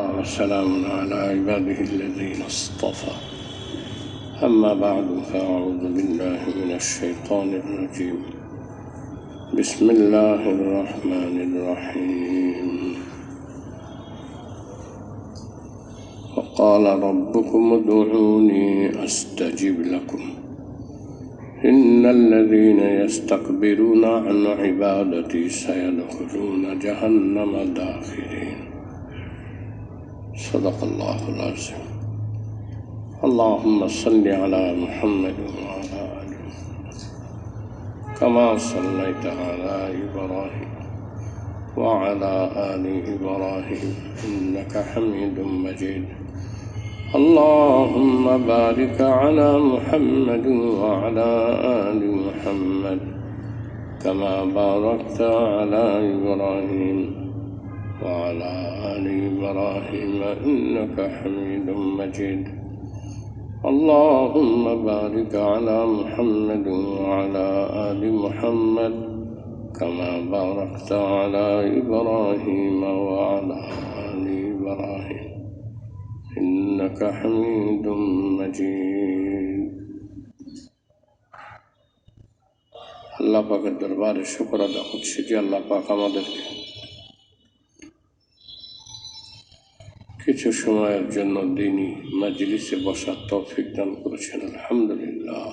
وسلام على عباده الذين اصطفى أما بعد فأعوذ بالله من الشيطان الرجيم بسم الله الرحمن الرحيم وقال ربكم ادعوني أستجب لكم إن الذين يستكبرون عن عبادتي سيدخلون جهنم داخرين صدق الله العظيم اللهم صل على محمد وعلى آل محمد كما صليت على إبراهيم وعلى آل إبراهيم إنك حميد مجيد اللهم بارك على محمد وعلى آل محمد كما باركت على إبراهيم وعلى آل إبراهيم إنك حميد مجيد اللهم بارك على محمد وعلى آل محمد كما باركت على إبراهيم وعلى آل إبراهيم إنك حميد مجيد আল্লাহ পাকের দরবারে শুকর আদা করছি যে আল্লাহ পাক আমাদেরকে কিছু সময়ের জন্য দিনী মাজলিসে বসার তৌফিক দান করেছেন আলহামদুলিল্লাহ।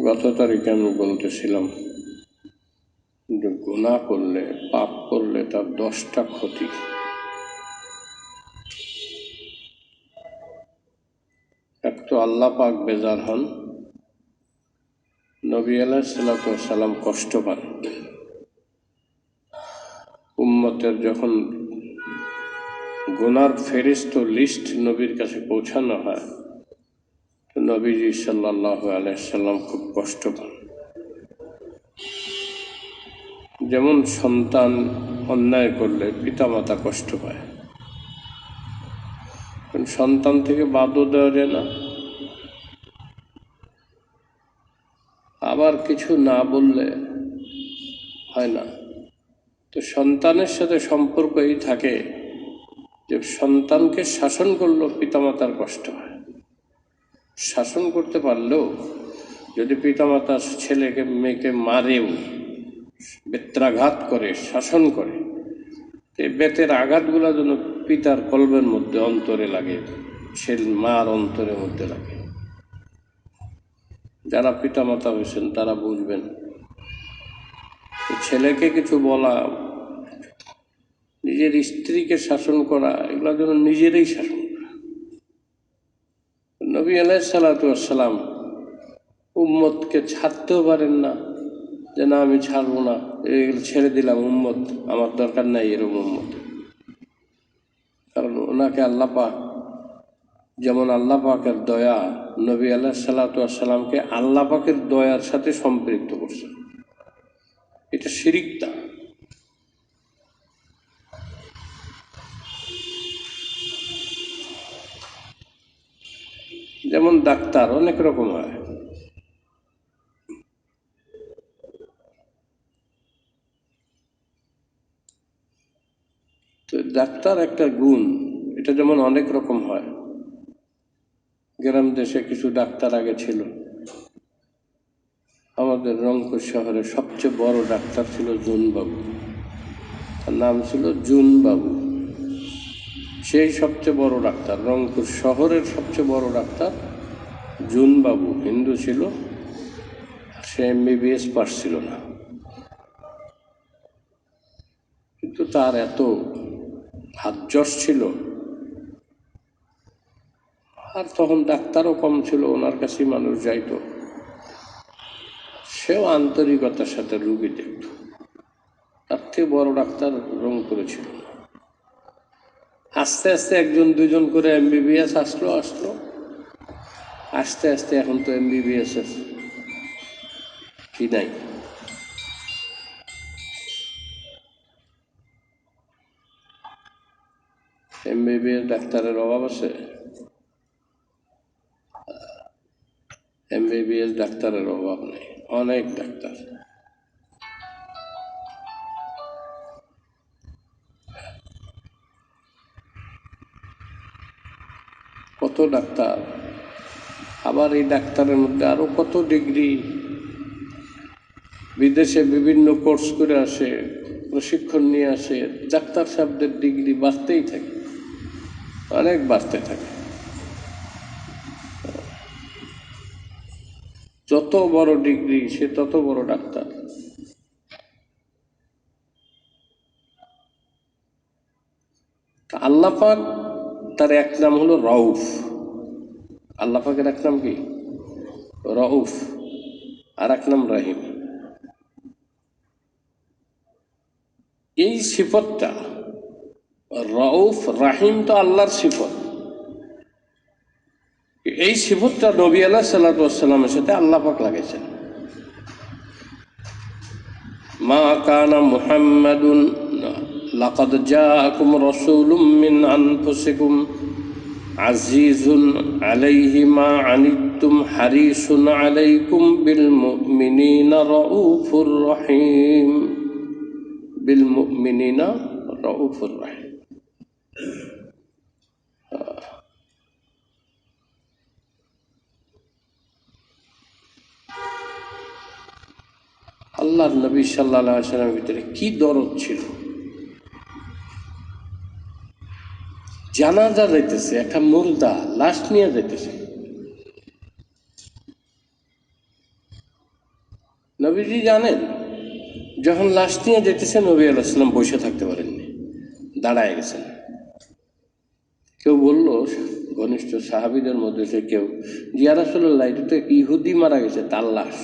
গত তারিখে আমি বলতেছিলাম যে গুনাহ করলে, পাপ করলে তার 10টা ক্ষতি। এক তো আল্লাহ পাক বেজার হন, নবী আলাইহিস সালাম কষ্ট পান। উম্মতের যখন গুনার ফেরেশতা লিস্ট নবীর কাছে পৌঁছানো হয় তো নবীজি সাল্লাল্লাহু আলাইহি সাল্লাম খুব কষ্ট পান। যেমন সন্তান অন্যায় করলে পিতামাতা কষ্ট পায়, সন্তান থেকে বাদও দেওয়া যায় না, আবার কিছু না বললে হয় না। তো সন্তানের সাথে সম্পর্ক এই থাকে যে সন্তানকে শাসন করলেও পিতামাতার কষ্ট হয়। শাসন করতে পারলেও যদি পিতামাতা ছেলেকে মেয়েকে মারেও, বেত্রাঘাত করে, শাসন করে, এই বেতের আঘাতগুলো যেন পিতার কলবের মধ্যে অন্তরে লাগে, ছেলে মার অন্তরের মধ্যে লাগে। যারা পিতামাতা হয়েছেন তারা বুঝবেন, ছেলেকে কিছু বলা, নিজের স্ত্রীকে শাসন করা, এগুলো যেন নিজেরই শাসন করা। নবী আলাইহিস সালাম উম্মতকে ছাড়তেও পারেন না যে না আমি ছাড়বো না, এগুলো ছেড়ে দিলাম, উম্মত আমার দরকার নাই এরকম উম্মত। কারণ ওনাকে আল্লাহ পাক, যেমন আল্লাহ পাকের দয়া, নবী আলাইহিস সালামকে আল্লাহ পাকের দয়ার সাথে সম্পৃক্ত করছে। এটা শিরিক না। যেমন ডাক্তার অনেক রকম হয়, তো ডাক্তার একটা গুণ, এটা যেমন অনেক রকম হয়। গ্রাম দেশে কিছু ডাক্তার আগে ছিল। আমাদের রংপুর শহরে সবচেয়ে বড় ডাক্তার ছিল জুন বাবু, তার নাম ছিল জুন বাবু। সেই সবচেয়ে বড় ডাক্তার, রংপুর শহরের সবচেয়ে বড় ডাক্তার জুন বাবু। হিন্দু ছিল, সে MBBS পাস ছিল না, কিন্তু তার এত হাতযশ ছিল। আর তখন ডাক্তারও কম ছিল, ওনার কাছে মানুষ যাইতো। সেও আন্তরিকতার সাথে রুগী দেখত। তার থেকে বড় ডাক্তার রংপুরে ছিল না। আস্তে আস্তে একজন দুজন করে MBBS আসলো। আস্তে আস্তে এখন তো MBBS এর কি নাই। MBBS ডাক্তারের অভাব আছে? MBBS ডাক্তারের অভাব নেই, অনেক ডাক্তার। কত ডাক্তার, আবার এই ডাক্তারের মধ্যে আরও কত ডিগ্রি, বিদেশে বিভিন্ন কোর্স করে আসে, প্রশিক্ষণ নিয়ে আসে। ডাক্তার সাহেবদের ডিগ্রি বাড়তেই থাকে, অনেক বাড়তে থাকে। যত বড় ডিগ্রি সে তত বড় ডাক্তার। আল্লাহ পাক তার এক নাম হলো রউফ। আল্লাহ পাকের এক নাম কি? রউফ, আর এক নাম রহিম। এই সিফতটা রউফ রাহিম তো আল্লাহর সিফত। এই সিফতটা নবী আলাইহিস সালাতু ওয়াস সালামের সাথে আল্লাহ পাক লাগাইছেন। মা কানা মুহাম্মাদুন লাকাদ জাআকুম রাসূলুম মিন আনফুসিকুম আজিজুন আলাইহি মা আনিতুম হারিসুন আলাইকুম বিল মুমিনিনা রাউফুর রহিম। বিল মুমিনিনা রাউফুর রহিম। আল্লাহর নবী সাল্লাল্লাহু আলাইহি ওয়াসাল্লামের ভিতরে কি দরদ ছিল! জানাজা যাইতেছে, একটা মুর্দা লাশ নিয়ে যাইতেছে, নবীজি জানেন যখন লাশ নিয়ে যেতেছে নবী আলাইহিস সালাম বসে থাকতে পারেননি, দাঁড়ায় গেছেন। কেউ বলল, ঘনিষ্ঠ সাহাবীদের মধ্যে সে কেউ, ইয়া রাসূলুল্লাহ, এটা তো ইহুদি মারা গেছে, তার লাশ।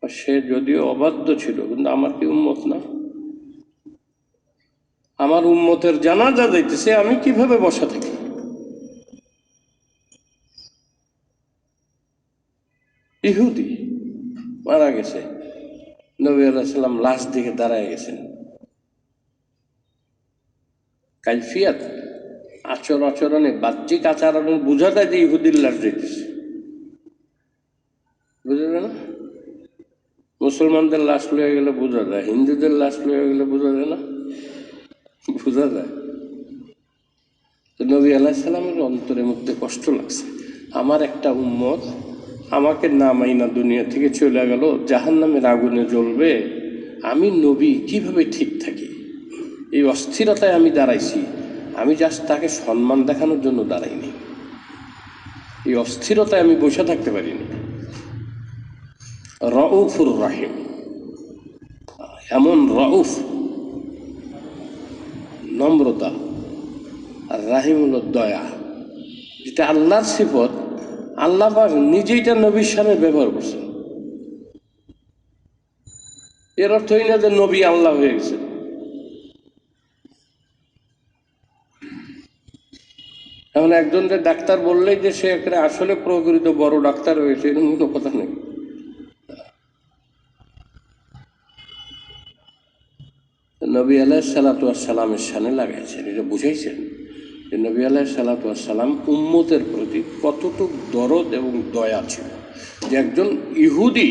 সে যদিও অবাধ্য ছিল, কিন্তু আমার কি উম্মত না? আমার উম্মতের জানাজা যাইতেছে, আমি কিভাবে বসা থাকি? ইহুদি মারা গেছে, নবী আলাইহিস সালাম লাশ দিকে দাঁড়ায় গেছেন। কাইফিয়াত, আচরণে, বাহ্যিক আচরণে বোঝা যায় যে ইহুদির লাশ যাইতেছে, বুঝা যায় না? মুসলমানদের লাশ লয়ে গেলে বোঝা যায়, হিন্দুদের লাশ লয়ে গেলে বোঝা যায় না? বোঝা যায়। তো নবী আলাইহিস সালামের অন্তরের মধ্যে কষ্ট লাগছে, আমার একটা উম্মত আমাকে না মাইনা দুনিয়া থেকে চলে গেল, জাহান্নামের আগুনে জ্বলবে, আমি নবী কিভাবে ঠিক থাকি? এই অস্থিরতায় আমি দাঁড়াইছি। আমি জাস্ট তাকে সম্মান দেখানোর জন্য দাঁড়াইনি, এই অস্থিরতায় আমি বসে থাকতে পারিনি। রউফুর রাহিম, এমন রউফ, নম্রতা, আর রাহিম হলো দয়া, যেটা আল্লাহর সিফত। আল্লাহ পাক নিজেইটা নবীর সামনে ব্যবহার করছেন। এর অর্থ এই না যে নবী আল্লাহ হয়ে গেছে। এখন একজনকে ডাক্তার বললেই যে সে একটা আসলে প্রকৃত বড় ডাক্তার হয়েছে, এরকম কোনো কথা নেই। নবী আলাইহিস সালাতু ওয়াস সালামের শানে লাগাইছেন, এটা বুঝাইছেন যে নবী আলাইহিস সালাতু ওয়াস সালাম উম্মতের প্রতি কতটুক দরদ এবং দয়া ছিল, যে একজন ইহুদি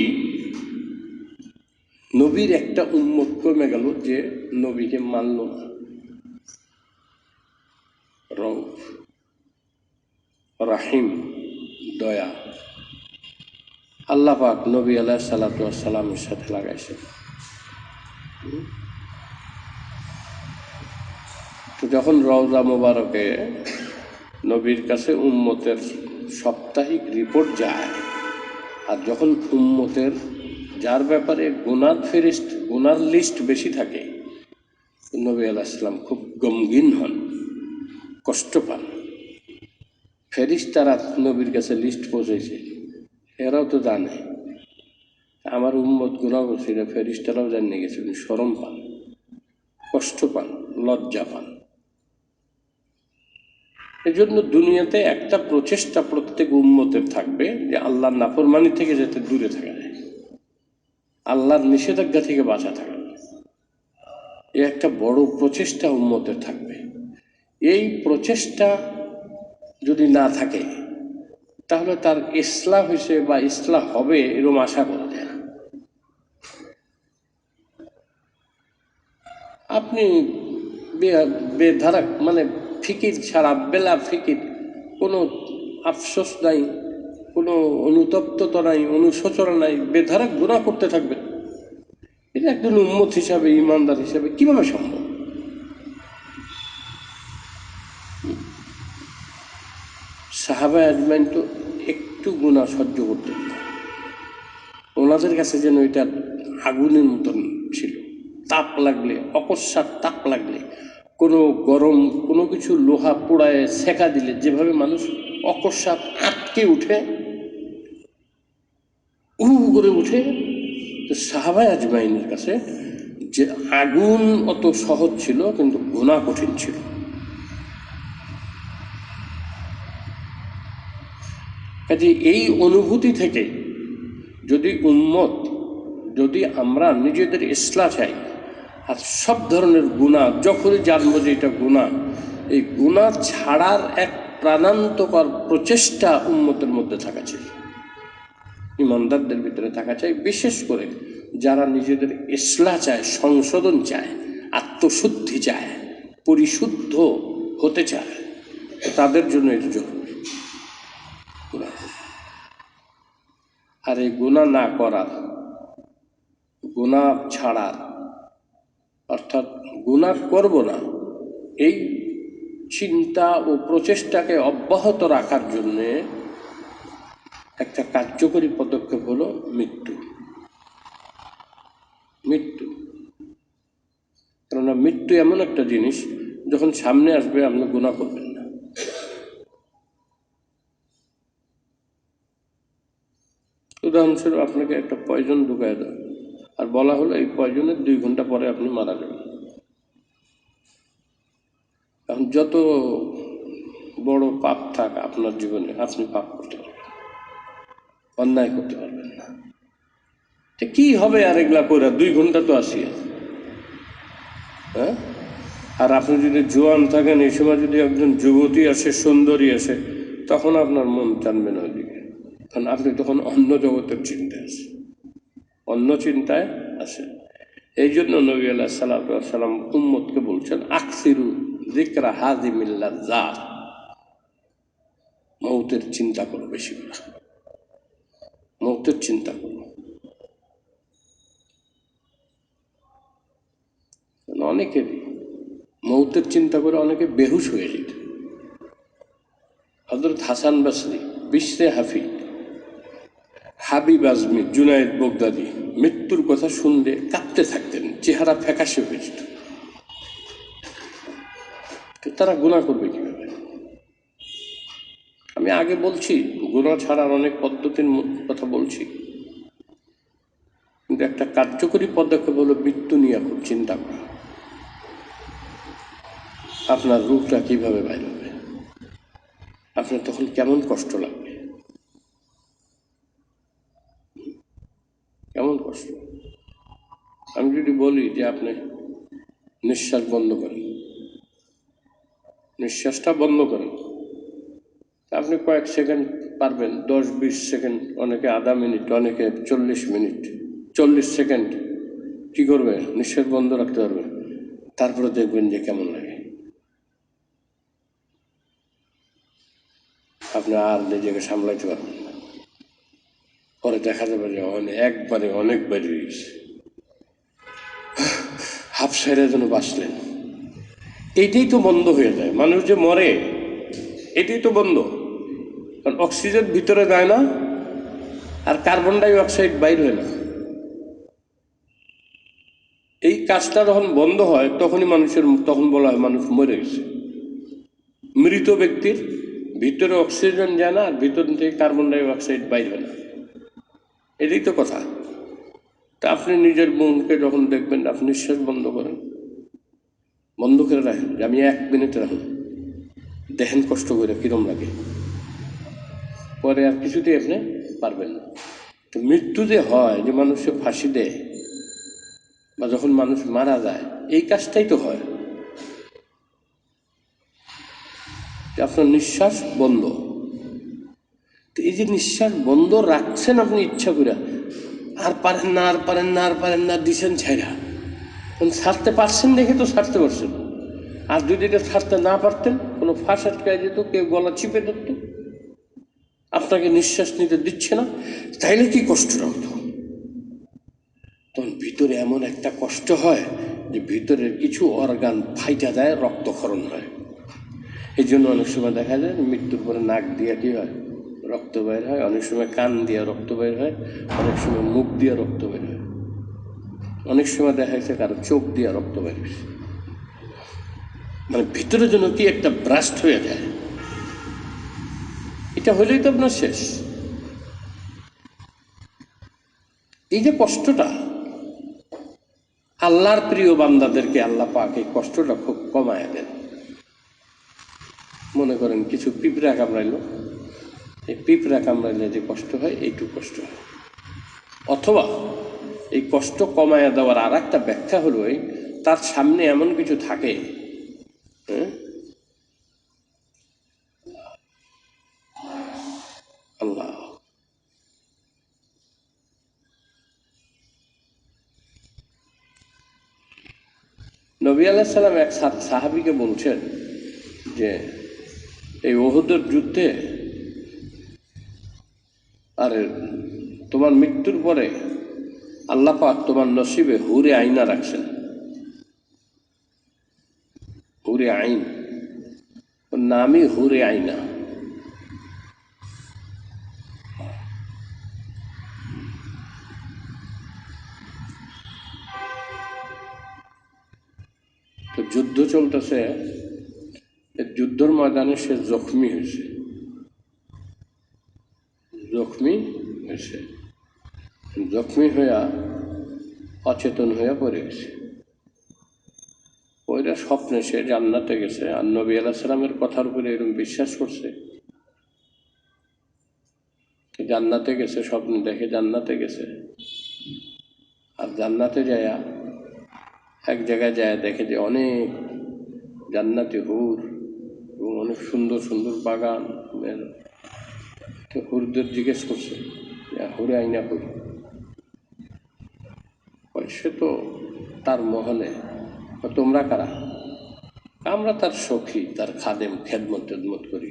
নবীর একটা উম্মত কমে গেল, যে নবীকে মানল না। রউফ, রাহিম, দয়া, আল্লাহ পাক নবী আলাইহিস সালাতু ওয়াস সালামের সাথে লাগাইছেন। তো যখন রওজা মোবারকে নবীর কাছে উম্মতের সাপ্তাহিক রিপোর্ট যায়, আর যখন উম্মতের যার ব্যাপারে গুনার লিস্ট বেশি থাকে, নবী আলাইহিস সালাম খুব গমগীন হন, কষ্ট পান। ফেরেশতারা নবীর কাছে লিস্ট পৌঁছেছে, এরাও তো জানে আমার উম্মত গুনাহ করছে, এটা ফেরেশতারাও জানিয়ে গেছে, শরম পান, কষ্ট পান, লজ্জা পান। এজন্য দুনিয়াতে একটা প্রচেষ্টা প্রত্যেক উম্মতের থাকবে যে আল্লাহর নাফরমানি থেকে যাতে দূরে থাকা যায়, আল্লাহর নিষেধাজ্ঞা থেকে বাঁচা থাকা যায়। এ একটা বড় প্রচেষ্টা উম্মতের থাকবে। এই প্রচেষ্টা যদি না থাকে, তাহলে তার ইসলাহ হয়েছে বা ইসলাহ হবে এরকম আশা করা যায় না। আপনি বেধারা, মানে ফিকির ছাড়া, বেলা ফিকির, কোনো আফসোস নাই, কোনো অনুতপ্ততা নাই, অনুশোচনা নাই, বেধারক গুনাহ করতে থাকবেন, এটা একজন উম্মত হিসাবে, ইমানদার হিসাবে কিভাবে সম্ভব? সাহাবায়ে আজমাইন তো একটু গুনাহ সহ্য করতেন না, ওনাদের কাছে যেন এটা আগুনের মতন ছিল। তাপ লাগলে, অকস্মাৎ তাপ লাগলে, কোনো গরম কোনো কিছু লোহা পোড়ায় সেকা দিলে যেভাবে মানুষ অকস্মাৎ আটকে উঠে, করে উঠে, তো সাহাবায়ে আজমাইনের কাছে যে আগুন অত সহজ ছিল, কিন্তু গুনাহ কঠিন ছিল। কাজে এই অনুভূতি থেকে যদি উম্মত, যদি আমরা নিজেদের ইসলাহ চাই, আর সব ধরনের গুনাহ যখনই জানবো যে এটা গুনাহ, এই গুনাহ ছাড়ার এক প্রাণান্তকর প্রচেষ্টা উম্মতের মধ্যে থাকা চাই, ইমানদারদের ভিতরে থাকা চাই। বিশেষ করে যারা নিজেদের ইসলাহ চায়, সংশোধন চায়, আত্মশুদ্ধি চায়, পরিশুদ্ধ হতে চায়, তাদের জন্য এটা জরুরি। আর এই গুনাহ না করার, গুনাহ ছাড়ার, অর্থাৎ গুনাহ করব না, এই চিন্তা ও প্রচেষ্টাকে অব্যাহত রাখার জন্যে একটা কার্যকরী পদক্ষেপ হলো মৃত্যু। মৃত্যু, কেননা মৃত্যু এমন একটা জিনিস, যখন সামনে আসবে আপনি গুনাহ করবেন না। উদাহরণস্বরূপ আপনাকে একটা পয়জন ঢুকায় দেয়, আর বলা হলো এই পয়জনের 2 ঘন্টা পরে আপনি মারা যাবেন। এখন যত বড় পাপ থাক আপনার জীবনে, আপনি পাপ করতে পারবেন, অন্যায় করতে পারবেন না। কি হবে আর এগুলা করে, 2 ঘন্টা তো আসি। হ্যাঁ, আর আপনি যদি জোয়ান থাকেন, এই সময় যদি একজন যুবতী আসে, সুন্দরী আসে, তখন আপনার মন টানবে না ওইদিকে, কারণ আপনি তখন অন্য জগতের চিন্তায় আসে, অন্য চিন্তায় আসে। এই জন্য নবী আলাইহিস সালাতু ওয়াস সালাম উম্মতকে বলছেন, আকসিরু যিকরা হাযিমিল লাযযাত, মৌতের চিন্তা করো, বেশি করে মৌতের চিন্তা করো। অনেকেরই মৌতের চিন্তা করে অনেকে বেহুশ হয়ে যেত। হযরত হাসান বসরি, বিশরে হাফি, হাবিব আজমি, জুনায়েদ বগদাদি মৃত্যুর কথা শুনলে কাঁপতে থাকতেন, চেহারা ফ্যাকাশে হয়ে যেত। তারা গুনাহ করবে কিভাবে? আমি আগে বলছি, গুনাহ ছাড়ার অনেক পদ্ধতির কথা বলছি, কিন্তু একটা কার্যকরী পদক্ষেপ হলো মৃত্যু নিয়ে খুব চিন্তা করা। আপনার রূপটা কিভাবে বাইর হবে, আপনার তখন কেমন কষ্ট লাগবে, কেমন কষ্ট। আমি যদি বলি যে আপনি নিঃশ্বাস বন্ধ করেন, নিঃশ্বাসটা বন্ধ করেন, আপনি কয়েক সেকেন্ড পারবেন, 10-20 সেকেন্ড, অনেকে আধা মিনিট, অনেকে 40 মিনিট, 40 সেকেন্ড কি করবে, নিঃশ্বাস বন্ধ রাখতে পারবে। তারপরে দেখবেন যে কেমন লাগে, আপনি আর নিজেকে সামলাইতে পারবেন না। পরে দেখা যাবে যে একবারে অনেক বেড়ে গেছে, হাফ সাইডের জন্য বাঁচলেন। এইটাই তো বন্ধ হয়ে যায়, মানুষ যে মরে এটাই তো বন্ধ, কারণ অক্সিজেন ভিতরে যায় না, আর কার্বন ডাই অক্সাইড বাইর হয় না। এই কাজটা যখন বন্ধ হয়, তখনই তখন বলা হয় মানুষ মরে গেছে। মৃত ব্যক্তির ভিতরে অক্সিজেন যায় না, আর ভিতর থেকে কার্বন ডাই অক্সাইড বাইর হয় না, এটাই তো কথা। তা আপনি নিজের মনকে যখন দেখবেন, আপনি নিঃশ্বাস বন্ধ করেন, বন্ধ করে রাখেন, যে আমি 1 মিনিট রাখুন, দেখেন কষ্ট করে কিরম লাগে, পরে আর কিছুতেই আপনি পারবেন না। তো মৃত্যু যে হয়, যে মানুষকে ফাঁসি দেয়, বা যখন মানুষ মারা যায়, এই কাজটাই তো হয়, যে আপনার নিঃশ্বাস বন্ধ। তো এই যে নিঃশ্বাস বন্ধ রাখছেন আপনি ইচ্ছা করে, আর পারেন না, আর পারেন না, আর পারেন না, দিছেন ছাইরা, ছাড়তে পারছেন দেখে তো ছাড়তে পারছেন। আর যদি এটা ছাড়তে না পারতেন, কোনো ফাঁস আটকায় যেত, কেউ গলা চিপে ধরত, আপনাকে নিঃশ্বাস নিতে দিচ্ছে না, তাইলে কি কষ্টটা হতো। তখন ভিতরে এমন একটা কষ্ট হয় যে ভিতরের কিছু অর্গান ফাইটা যায়, রক্তক্ষরণ হয়। এই জন্য অনেক সময় দেখা যায় মৃত্যুর পরে নাক দিয়ে কী হয়, রক্ত বের হয়, অনেক সময় কান দিয়ে রক্ত বের হয়, অনেক সময় মুখ দিয়ে রক্ত বের হয়, অনেক সময় দেখা যাচ্ছে কারো চোখ দিয়ে রক্ত বের হয়েছে। মানে ভিতরে যেন কি একটা ব্রাস্ট হয়ে যায়, এটা হলেই তো আপনার শেষ। এই যে কষ্টটা, আল্লাহর প্রিয় বান্দাদেরকে আল্লাহ পাক এই কষ্টটা খুব কমায় দেন। মনে করেন কিছু পিঁপড়া কামড়াইল, এই পিঁপড়া কামড়াইলে যে কষ্ট হয় এইটুকু কষ্ট হয়। অথবা এই কষ্ট কমায় দেওয়ার আর একটা ব্যাখ্যা হলো এই, তার সামনে এমন কিছু থাকে, হ্যাঁ, আল্লাহ, নবী আলাইহিস সালাম এক সাহাবীকে বলছেন যে এই উহুদের যুদ্ধে আরে তোমার মৃত্যুর পরে আল্লাহ পাক তোমার নসিবে হুরে আইনা রাখছেন। হুরে আইন, ওর নামই হুরে আইনা। তো যুদ্ধ চলতেছে, যুদ্ধের ময়দানে সে জখমি হয়েছে, জখমি হয়েছে, জখমি হইয়া অচেতন হইয়া পড়ে গেছে। ওইটা স্বপ্নে সে জান্নাতে গেছে, আর নবী আলাইহিস সালামের কথার উপরে এরকম বিশ্বাস করছে, জান্নাতে গেছে, স্বপ্নে দেখে জান্নাতে গেছে। আর জান্নাতে যায়া এক জায়গায় যায় দেখে যে অনেক জান্নাতি হুর এবং অনেক সুন্দর সুন্দর বাগান। তো হুরদের জিজ্ঞেস করছে, হুরে আইনা হুর, সে তো তার মহলে, তোমরা কারা? আমরা তার সখী, তার খাদেম, খেদমত টেদমত করি,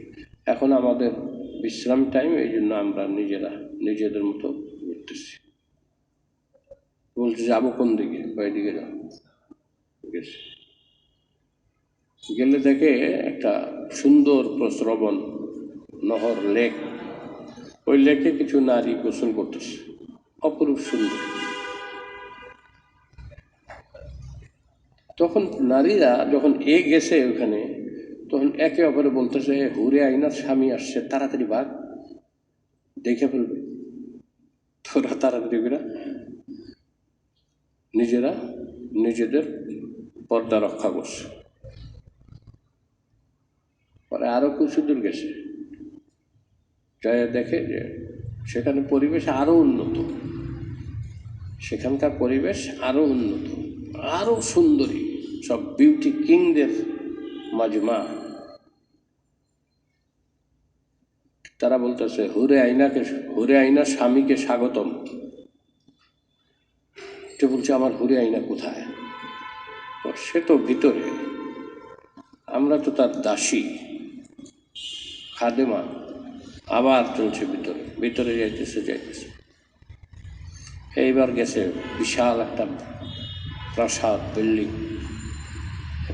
এখন আমাদের বিশ্রাম টাইম, এই জন্য আমরা নিজেদের মতো ঘুরতেছি। বলছে যাবো কোন দিকে? ওইদিকে যাও। গেছে, গেলে দেখে একটা সুন্দর প্রস্রবণ নহর, লেক। ওই লেকে কিছু নারী গোসল করতেছে, অপরূপ সুন্দর। তখন নারীরা যখন গেছে ওখানে, তখন একে অপরে বলতেছে, হুরে আইনার স্বামী আসছে, তাড়াতাড়ি ভাগ, দেখে ফেলবে। তোরা তাড়াতাড়ি করে নিজেরা নিজেদের পর্দা রক্ষা করছে। পরে আরো কিছু দূর গেছে, যায় দেখে যে সেখানে পরিবেশ আরো উন্নত, সেখানকার পরিবেশ আরো উন্নত, আরো সুন্দরী, সব বিউটি কিংদের মাজমা। তারা বলতেছে হুরে আইনা স্বামীকে স্বাগতম। সে বলছে আমার হুরে আইনা কোথায়? সে তো ভিতরে, আমরা তো তার দাসী, খাদেমা। আবার চলছে ভিতরে, ভিতরে যাইতেছে। এইবার গেছে বিশাল একটা প্রাসাদ, বিল্ডিং,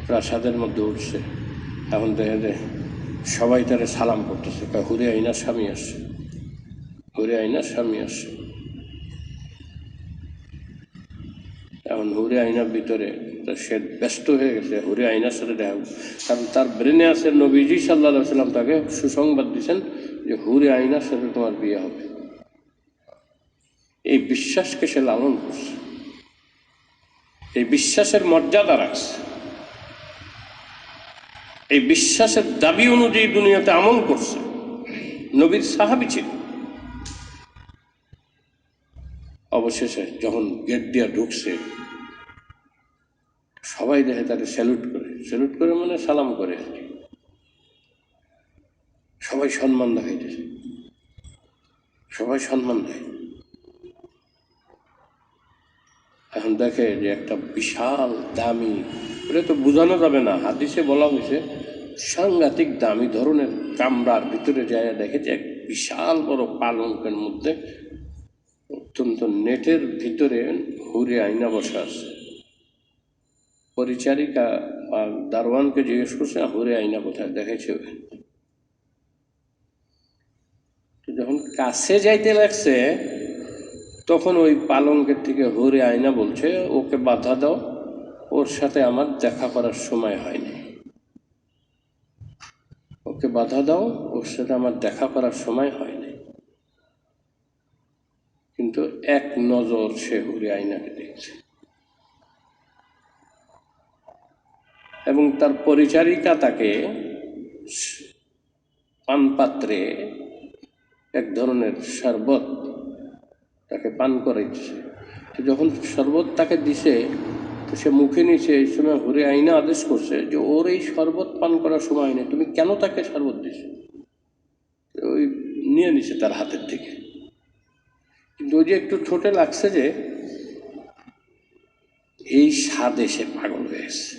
প্রাসাদের মধ্যে উঠছে। এখন দেখে সবাই তারে সালাম করতেছে, হুরে আইনার স্বামী আসছে, হুরে আইনার স্বামী আসছে। এখন হুরে আইনার ভিতরে সে ব্যস্ত হয়ে গেছে হুরে আইনার সাথে দেখা, কারণ তার ব্রেনে আছে নবীজি সাল্লাল্লাহু আলাইহি সাল্লাম তাকে সুসংবাদ দিয়েছেন যে হুরে আইনার সাথে তোমার বিয়ে হবে। এই বিশ্বাসকে সে লালন করছে, এই বিশ্বাসের মর্যাদা রাখছে, এই বিশ্বাসের দাবি অনুযায়ী দুনিয়াতে আমল করছে। নবীর সাহাবী ছিল। অবশেষে যখন গেট দিয়ে ঢুকছে, সবাই দেখে তাকে স্যালুট করে মানে সালাম করে আর কি, সবাই সম্মান দেখাইতেছে, সবাই সম্মান দেয়। এখন দেখে যে একটা বিশাল দামি, এটা তো বোঝানো যাবে না, হাদিসে বলা হয়েছে সাংঘাতিক দামি ধরনের কামরার ভিতরে যায় দেখে যে এক বিশাল বড় পালঙ্কের মধ্যে অত্যন্ত নেটের ভিতরে হুরে আয়না বসা আছে। পরিচারিকা বা দারোয়ানকে জিজ্ঞেস করছে হুরে আয়না কোথায়, দেখেছে। যখন কাছে যাইতে লাগছে তখন ওই পালঙ্কের থেকে হুরে আয়না বলছে, ওকে বাধা দাও, ওর সাথে আমার দেখা করার সময় হয়নি। ওকে বাধা দাও, ওর সাথে আমার দেখা করার সময় হয়নি। কিন্তু এক নজর সে হুরে আয়নাকে দেখছে এবং তার পরিচারিকা তাকে পানপাত্রে এক ধরনের শরবত তাকে পান করাইছে। যখন শরবত তাকে দিছে তো সে মুখে নিছে, এই সময় হুরে আইনা আদেশ করছে যে ওর এই শরবত পান করার সময় নেই, তুমি কেন তাকে শরবত দিছো? ওই নিয়ে নিছে তার হাতের থেকে। কিন্তু ওই যে একটু ঠোঁটে লাগছে যে এই স্বাদে সে পাগল হয়ে গেছে,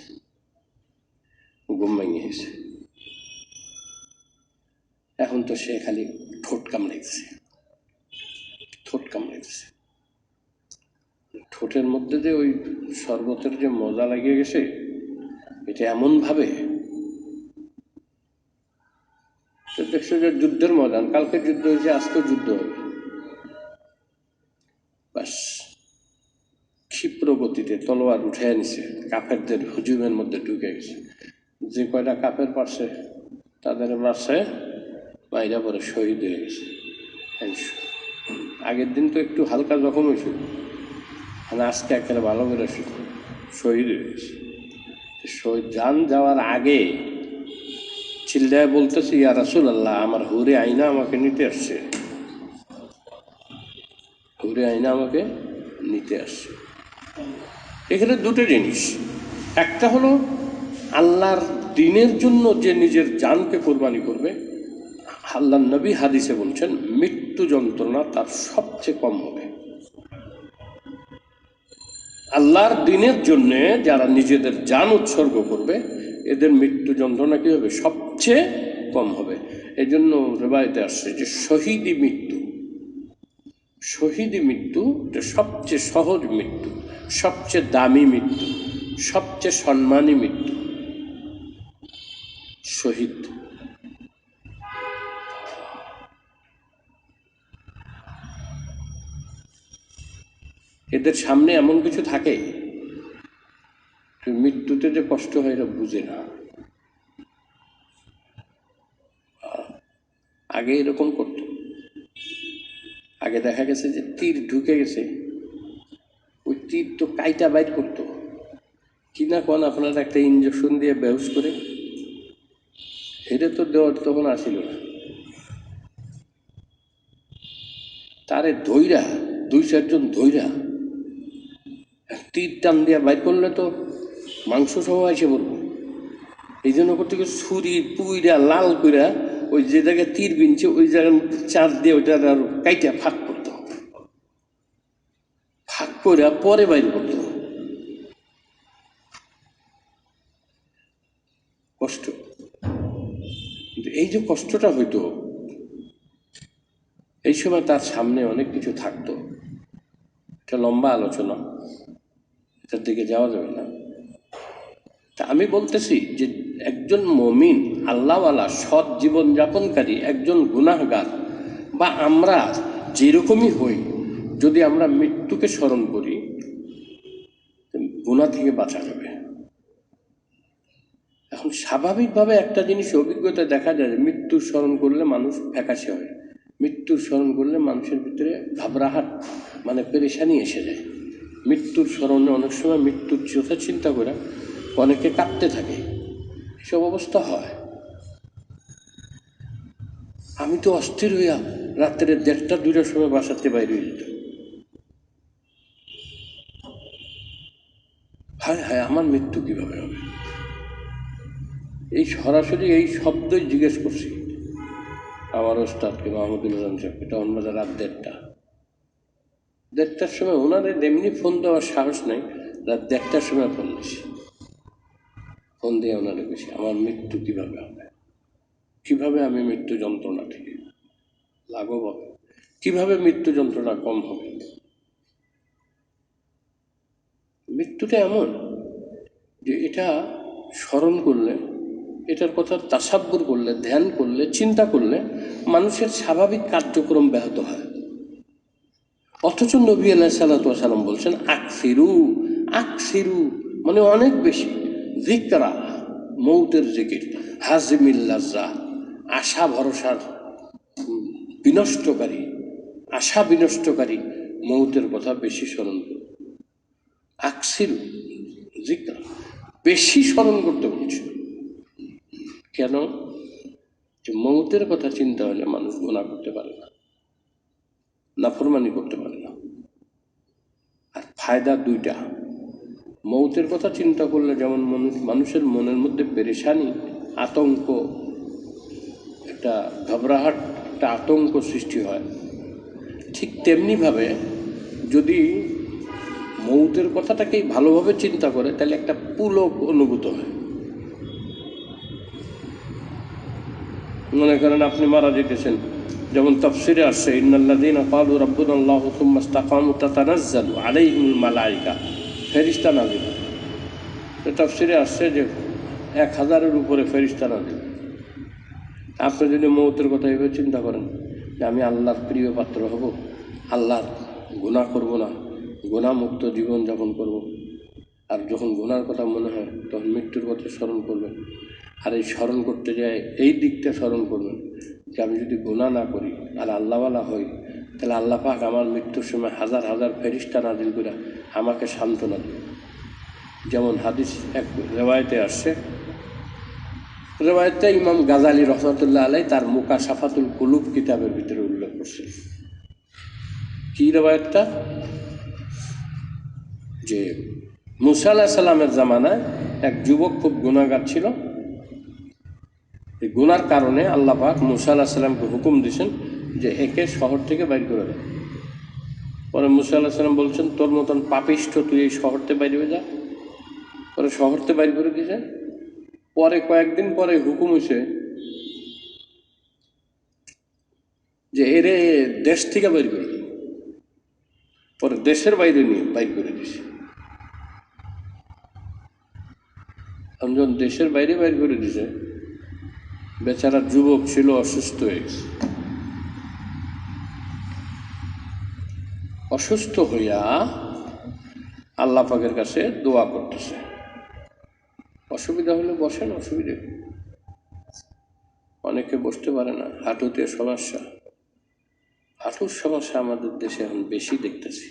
ঘুম ভেঙে গেছে। এখন তো সে খালি ঠোঁট কামড়েছে, ঠোঁট কামড়েছে। ঠোঁটের মধ্যে যে ওই শরবতের যে মজা লাগিয়ে গেছে, এটা এমনভাবে দেখছো যে যুদ্ধের ময়দান, কালকে যুদ্ধ হয়েছে, আজকেও যুদ্ধ হবে। বাস ক্ষিপ্র গতিতে তলোয়ার উঠে নিছে, কাফেরদের হুজুমের মধ্যে ঢুকে গেছে। যে কয়টা কাফের পারছে তাদের মারছে, বাইরা পরে শহীদ হয়ে গেছে। আগের দিন তো একটু হালকা জখম হয়েছিল, মানে আজকে একেবারে ভালো করে শহীদ হয়ে গেছে। শহীদ যান যাওয়ার আগে চিল্লায় বলতেছে, ইয়া রাসূলুল্লাহ, আমার হুরে আইনা আমাকে নিতে আসছে, হুরে আইনা আমাকে নিতে আসছে। এখানে দুটো জিনিস, একটা হলো আল্লাহর দ্বীনের জন্য যে নিজের জানকে কোরবানি করবে, আল্লাহর নবী হাদিসে বলছেন মৃত্যু যন্ত্রণা তার সবচেয়ে কম হবে। আল্লাহর দ্বীনের জন্য যারা নিজেদের জান উৎসর্গ করবে এদের মৃত্যু যন্ত্রণা কি হবে? সবচেয়ে কম হবে। এই জন্য রিওয়ায়েতে আসছে যে শহীদি মৃত্যু, শহীদি মৃত্যু সবচেয়ে সহজ মৃত্যু, সবচেয়ে দামি মৃত্যু, সবচেয়ে সম্মানী মৃত্যু শহীদ। এদের সামনে এমন কিছু থাকে মৃত্যুতে যে কষ্ট হয় এরা বুঝে না। আগে এরকম করতো, আগে দেখা গেছে যে তীর ঢুকে গেছে, ওই তীর তো কাইটা বাইর করতো কিনা কোন আপনার একটা ইঞ্জেকশন দিয়ে বেহুশ করে, হেরে তো দেওয়ার তখন আসিল না। তারে ধৈরা দুই চারজন ধৈরা তীর টান দিয়া বাইর করলে তো মাংস সহ এসে পড়বো। এই জন্য করতে ছুরি পুইরা লাল কইরা ওই যে জায়গায় তীর বিনছে ওই জায়গার চার দিয়ে ওইটা আর কাইটা ফাঁক করতে হবে, ফাঁক করে পরে বাইর করতে হবে। কষ্ট, কিন্তু এই যে কষ্টটা হইতো এই সময় তার সামনে অনেক কিছু থাকতো। এটা লম্বা আলোচনা, এটার দিকে যাওয়া যাবে না। তা আমি বলতেছি যে একজন মুমিন আল্লাহওয়ালা সৎ জীবন যাপনকারী একজন গুনাহগার বা আমরা যেরকমই হই, যদি আমরা মৃত্যুকে স্মরণ করি গুনাহ থেকে বাঁচা যাবে। এখন স্বাভাবিকভাবে একটা জিনিস অভিজ্ঞতা দেখা যায়, মৃত্যুর স্মরণ করলে মানুষ ফ্যাকাশে হয়, মৃত্যুর স্মরণ করলে মানুষের ভিতরে ঘাবড়াহাট মানে পেরেশানি এসে যায়। মৃত্যুর স্মরণে অনেক সময় মৃত্যুর কথা চিন্তা করে অনেকে কাঁদতে থাকে, এসব অবস্থা হয়। আমি তো অস্থির হইয়া রাত্রে 1:30-2টার সময় বাসাতে বাইরে হয়ে যেত, হায় হায় আমার মৃত্যু কিভাবে হবে। এই সরাসরি এই শব্দই জিজ্ঞেস করছি আমার ওস্তাদকে মাহমুদুল হাসান সাহেবকে, তখন বাজে রাত 1:30-1:30টার সময়। ওনাদের এমনি ফোন দেওয়ার সাহস নেই, রাত 1:30টার সময় ফোন দিছি। ফোন দিয়ে ওনারে বেশি আমার মৃত্যু কিভাবে হবে, কিভাবে আমি মৃত্যু যন্ত্রণা থেকে লাঘব হবে, কিভাবে মৃত্যু যন্ত্রণা কম হবে। মৃত্যুটা এমন যে এটা স্মরণ করলে, এটার কথা তাসাব্বুর করলে, ধ্যান করলে, চিন্তা করলে মানুষের স্বাভাবিক কার্যক্রম ব্যাহত হয়। অথচ নবী আলাইহিস সালাতু ওয়াস সালাম বলছেন আকসিরু, আকসিরু মানে অনেক বেশি, যিকরা মৌতের জিকির, হাজিমিল লাজ্জা আশা ভরসার বিনষ্টকারী, আশা বিনষ্টকারী মৌতের কথা বেশি স্মরণ করুন। আকসিরু যিকরা, বেশি স্মরণ করতে বলছে। কেন? যে মৌতের কথা চিন্তা হলে মানুষ গুনাহ করতে পারে না, নাফরমানি করতে পারে না। আর ফায়দা দুইটা। মৌতের কথা চিন্তা করলে যেমন মানুষের মনের মধ্যে পেরেশানি, আতঙ্ক, একটা ঘবরাহট, একটা আতঙ্ক সৃষ্টি হয়, ঠিক তেমনিভাবে যদি মৌতের কথাটাকেই ভালোভাবে চিন্তা করে তাহলে একটা পুলক অনুভূত হয়। মনে করেন আপনি মারা যেতেছেন, যেমন তাফসিরে আসছে ইন্নাল্লাযীনা ক্বালু রাব্বুনাল্লাহু সুম্মা ইসতাকামু তাতানাজ্জালু আলাইহিমুল মালায়েকা, ফেরেশতা নাযিল। তাফসিরে আসছে যে 1000-এর উপরে ফেরেশতা নাযিল। আপনি যদি মৌতের কথা এভাবে চিন্তা করেন যে আমি আল্লাহর প্রিয় পাত্র হব, আল্লাহর গুনাহ করব না, গুনাহমুক্ত জীবনযাপন করব, আর যখন গুনার কথা মনে হয় তখন মৃত্যুর কথা স্মরণ করবেন। আর এই স্মরণ করতে যায় এই দিকটা স্মরণ করবেন যে আমি যদি গুনাহ না করি আর আল্লাহওয়ালা হই, তাহলে আল্লাহ পাক আমার মৃত্যুর সময় হাজার হাজার ফেরেশতা নাযিল করে আমাকে সান্ত্বনা দেবে। যেমন হাদিস এক রেওয়ায়েতে আসছে, রেওয়ায়েতটা ইমাম গাজালি রহমাতুল্লাহ আলাই তার মুকাশাফাতুল কুলুব কিতাবের ভিতরে উল্লেখ করছে। কি রেওয়ায়েতটা? যে মুসা আলাইহিস সালামের জামানায় এক যুবক খুব গুনাহগার ছিল। এই গুনার কারণে আল্লাহ পাক মুসা আলাইহিস সালামকে হুকুম দিয়েছেন যে একে শহর থেকে বাইর করে দেয়। পরে মুসা আলাইহিস সালাম বলছেন তোর মতন পাপিষ্ঠ তুই এই শহরতে বাইর হয়ে যা। পরে শহরতে বাইর করে দিয়েছে। পরে কয়েকদিন পরে হুকুম হয়েছে যে এরে দেশ থেকে বাইর করে দিই। পরে দেশের বাইরে নিয়ে বাইর করে দিয়েছে। যখন দেশের বাইরে বাইর করে দিয়েছে, বেচারা যুবক ছিল অসুস্থ হয়ে গেছে। অসুস্থ হইয়া আল্লাহ পাকের কাছে দোয়া করতেছে। অসুবিধা হলে বসেন, অসুবিধে অনেকে বসতে পারে না, হাঁটুতে সমস্যা। হাঁটুর সমস্যা আমাদের দেশে এখন বেশি দেখতেছি।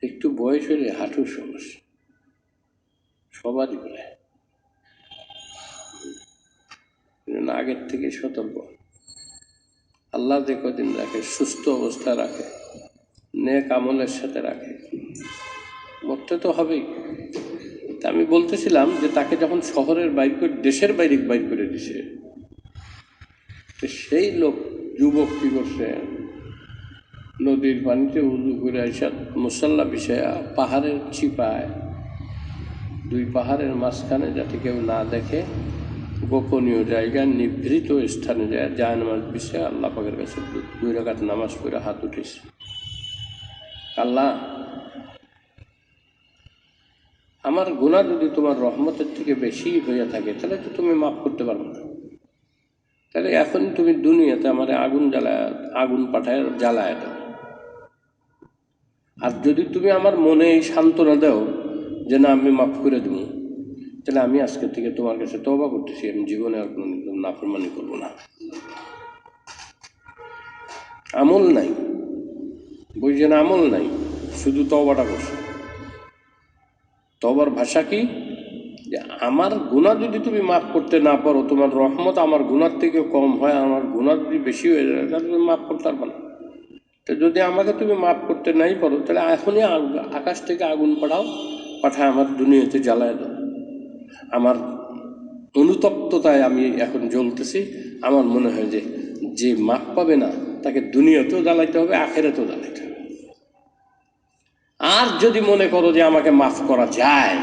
একটু বয়স হলে হাঁটুর সমস্যা সবারই বলে। আগের থেকে সতর্ক। আল্লাহ যে কদিন রাখে, সুস্থ অবস্থা রাখে, নেক আমলের সাথে রাখে, মরতে তো হবেই। তা আমি বলতেছিলাম যে তাকে যখন শহরের বাইর করে দেশের বাইরে বাইর করে দিছে, তো সেই লোক যুবক কি করছে, নদীর পানিতে উজু করে আসা মুসাল্লা বিছায়া পাহাড়ের চিপায়, দুই পাহাড়ের মাঝখানে যাতে কেউ না দেখে গোপনীয় জায়গায় নিভৃত স্থানে যায় জায়নামাজ বিছায়া আল্লাহ পাকের কাছে 2 রাকাত নামাজ পড়ে হাত উঠেছে। আল্লাহ, আমার গুনাহ যদি তোমার রহমতের থেকে বেশি হয়ে থাকে তাহলে তো তুমি মাফ করতে পারবে না। তাহলে এখন তুমি দুনিয়াতে আমার আগুন পাঠায় জ্বালায় দাও। আর যদি তুমি আমার মনে এই সান্ত্বনা দাও যে না আমি মাফ করে দেবো, তাহলে আমি আজকে থেকে তোমার কাছে তওবা করতেছি, আমি জীবনে আর কোনো নাফরমানি করবো না। আমল নাই, বুঝছেন? আমল নাই, শুধু তওবাটা করছে। তওবার ভাষা কি? যে আমার গুনাহ যদি তুমি মাফ করতে না পারো, তোমার রহমত আমার গুনার থেকে কম হয়, আমার গুনাহ যদি বেশি হয়ে যায় তাহলে তুমি মাফ করতে পারবে না। তো যদি আমাকে তুমি মাফ করতে নাই পারো তাহলে এখনই আকাশ থেকে আগুন পাঠায় আমার দুনিয়াতে জ্বালায় দাও। আমার অনুতপ্ততায় আমি এখন জ্বলতেছি। আমার মনে হয় যে যে মাফ পাবে না তাকে দুনিয়াতেও জ্বালাইতে হবে, আখেরাতেও জ্বালাইতে হবে। আর যদি মনে করো যে আমাকে মাফ করা যায়,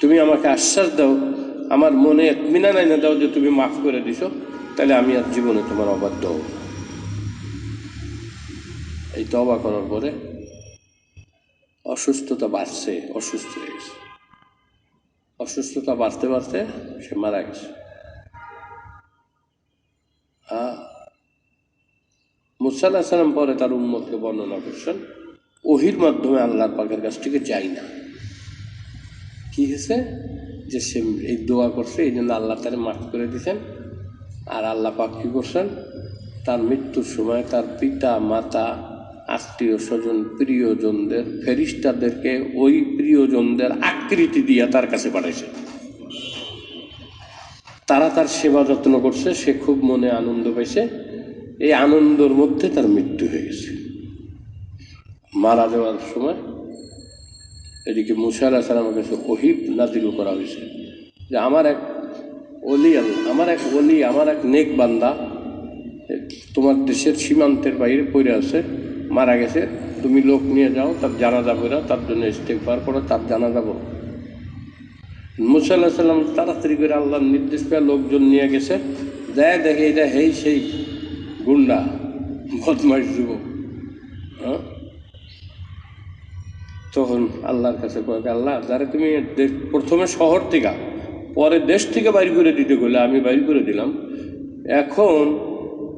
তুমি আমাকে আশ্বাস দাও, আমার মনে ইতমিনান এনে দাও যে তুমি মাফ করে দিছো, তাহলে আমি আর জীবনে তোমার অবাধ্য হব। এই তওবা করার পরে অসুস্থতা বাড়ছে, অসুস্থ হয়ে গেছে। অসুস্থতা বাড়তে বাড়তে সে মারা গেছে। মুসা আলাইহিস সালাম পরে তার উম্মতকে বর্ণনা করছেন, ওহির মাধ্যমে আল্লাহর পাকের কাছ থেকে যাই না। কি হয়েছে যে সে এই দোয়া করছে, এই জন্য আল্লাহ তারে মাফ করে দিয়েছেন। আর আল্লাহ পাক কী করছেন, তার মৃত্যুর সময় তার পিতা মাতা আত্মীয় স্বজন প্রিয়জনদের ফেরেশতাদেরকে ওই প্রিয়জনদের আকৃতি দিয়া তার কাছে পাঠাইছে। তারা তার সেবা যত্ন করছে, সে খুব মনে আনন্দ পাইছে। এই আনন্দের মধ্যে তার মৃত্যু হয়ে গেছে। মারা যাওয়ার সময় এদিকে মুসা আলাইহিস সালামের কাছে ওহী নাযিল করা হয়েছে যে আমার এক নেক বান্দা তোমার দেশের সীমান্তের বাইরে পড়ে আছে, মারা গেছে, তুমি লোক নিয়ে যাও, তার জানাজা পড়া, তার জন্য ইস্তেগফার করো, তার জানাজা পড়ো। মুসা আলাইহিস সালাম তাড়াতাড়ি করে আল্লাহর নির্দেশ পেয়ে লোকজন নিয়ে গেছে, যায় দেখে এটা সেই গুন্ডা বদমাইশ যুবক। তখন আল্লাহর কাছে কয়েক, আল্লাহ যারা তুমি প্রথমে শহর থেকে পরে দেশ থেকে বাইর করে দিতে গেলে আমি বাইর করে দিলাম, এখন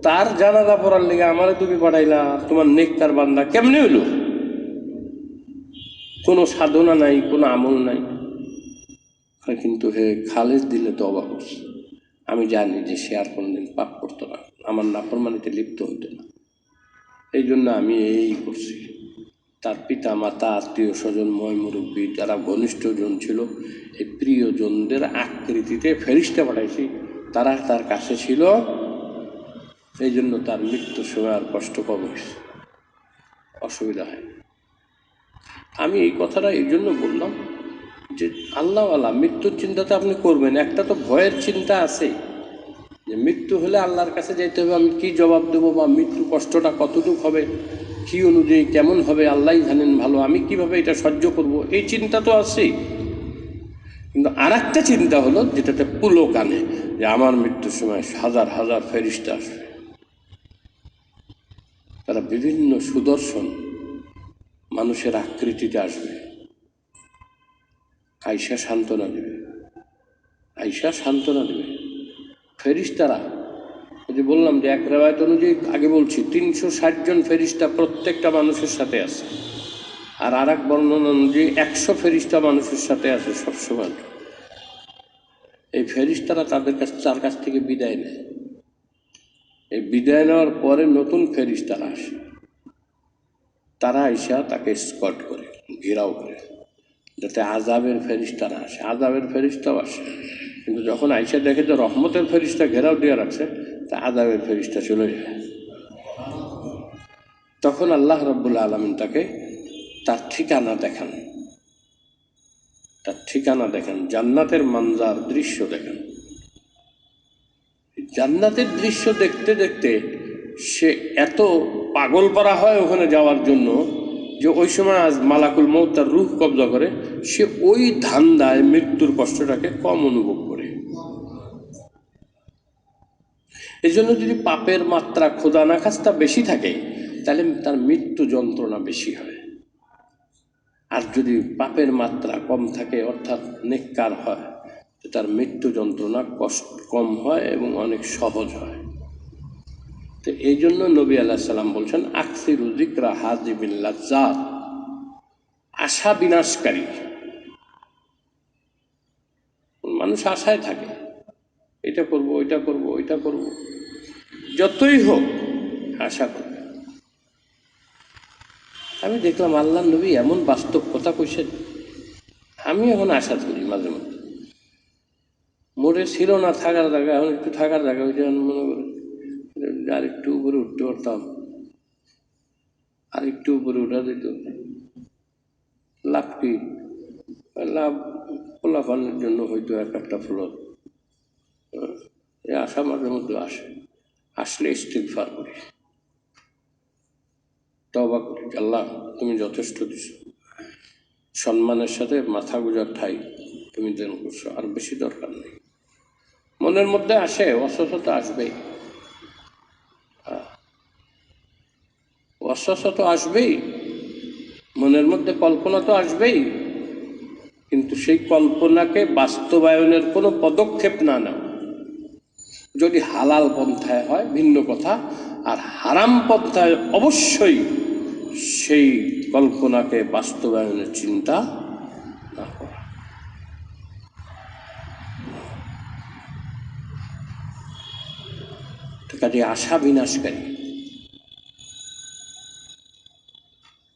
তার জানাজা পড়ার লেগে আমারে তুমি পাঠাইলা, তোমার নেককার বান্দা কেমনে হইল? কোনো সাধনা নাই, কোনো আমল নাই, কিন্তু হে খালেজ দিলে তওবা করছে। আমি জানি যে সে আর কোনোদিন পাপ করতো না, আমার নাফরমানিতে লিপ্ত হইতো না, এই জন্য আমি এই করছি। তার পিতা মাতা আত্মীয় স্বজন ময় মুরব্বী যারা ঘনিষ্ঠজন ছিল, এই প্রিয়জনদের আকৃতিতে ফেরেশতা পাঠাইছি, তারা তার কাছে ছিল, এই জন্য তার মৃত্যুর সময় আর কষ্ট কম হয়েছে, অসুবিধা হয়। আমি এই কথাটা এই জন্য বললাম যে আল্লাহওয়ালা মৃত্যুর চিন্তাটা আপনি করবেন, একটা তো ভয়ের চিন্তা আছে যে মৃত্যু হলে আল্লাহর কাছে যাইতে হবে, আমি কি জবাব দেবো, বা মৃত্যু কষ্টটা কতটুকু হবে, কি অনুযায়ী কেমন হবে আল্লাহই জানেন ভালো, আমি কিভাবে এটা সহ্য করব, এই চিন্তা তো আছেই। কিন্তু আর একটা চিন্তা হলো যেটাতে পুলক আনে, যে আমার মৃত্যুর সময় হাজার হাজার ফেরেশতা আসবে, তারা বিভিন্ন সুদর্শন মানুষের আকৃতিতে আসবে, আইসা সান্ত্বনা দেবে। ফেরেশতারা, যে বললাম যে এক রেওয়ায়েত অনুযায়ী আগে বলছি 360 জন ফেরেশতা প্রত্যেকটা মানুষের সাথে আছে, আর এক বর্ণনা অনুযায়ী 100 ফেরেশতা মানুষের সাথে আছে সবসময়। এই ফেরেশতারা তার কাছ থেকে বিদায় নেয়। এই বিদায় নেওয়ার পরে নতুন ফেরেশতারা আসে, তারা আইসা তাকে স্কট করে, ঘেরাও করে, যাতে আযাবের ফেরেশতারা আসে। আযাবের ফেরেশতাও আসে, কিন্তু যখন আইসা দেখে যে রহমতের ফেরেশতা ঘেরাও দিয়ে রাখছে, তা আযাবের ফেরেশতা চলে যায়। তখন আল্লাহ রাব্বুল আলামিন তাকে তার ঠিকানা দেখান, জান্নাতের মানজার দৃশ্য দেখান। জান্নাতের দৃশ্য দেখতে দেখতে সে এত পাগল পারা হয় ওখানে যাওয়ার জন্য, যে ওই সময় আজ মালাকুল মউত তার রূহ কবজা করে, সে ওই ধান্দায় মৃত্যুর কষ্টটাকে কম অনুভব করে। এই জন্য যদি পাপের মাত্রা খোদা না খাস্তা বেশি থাকে, তাহলে তার মৃত্যু যন্ত্রণা বেশি হয়। আর যদি পাপের মাত্রা কম থাকে, অর্থাৎ নেককার হয়, তার মৃত্যু যন্ত্রণা কম হয় এবং অনেক সহজ হয়। তো এই জন্য নবী আলাইহিস সালাম বলছেন, আকসিরু যিকরা হাযিবিল লাজ্জাত, আশা বিনাশকারী। মানুষ আশায় থাকে, এটা করব, ওইটা করব, ওইটা করব, যতই হোক আশা করবে। আমি দেখলাম আল্লাহ নবী এমন বাস্তব কথা কইছেন, আমি এখন আশা করি মাঝে মধ্যে। মোড়ে ছিল না থাকার জায়গা, এখন একটু থাকার জায়গা হয়েছে, মনে করে আর একটু উপরে উঠতে পারতাম, আর একটু উপরে উঠা যেত, লাভ কি? লাভ ফলাফলের জন্য হয়তো একটা ফ্লোর, এই আশা মাঝে মধ্যে আসলে ইস্তিগফার করি, তওবা করি, আল্লাহ তুমি যথেষ্ট দিছো, সম্মানের সাথে মাথা গুজার ঠাই তুমি যেন করছো, আর বেশি দরকার নেই। মনের মধ্যে আসে, অস্বস্বতা আসবেই, অস্বস্বতা তো আসবেই, মনের মধ্যে কল্পনা তো আসবেই, কিন্তু সেই কল্পনাকে বাস্তবায়নের কোনো পদক্ষেপ না নাও। যদি হালাল পন্থায় হয় ভিন্ন কথা, আর হারাম পন্থায় অবশ্যই সেই কল্পনাকে বাস্তবায়নের চিন্তা না করা। কাজে আশা বিনাশকারী।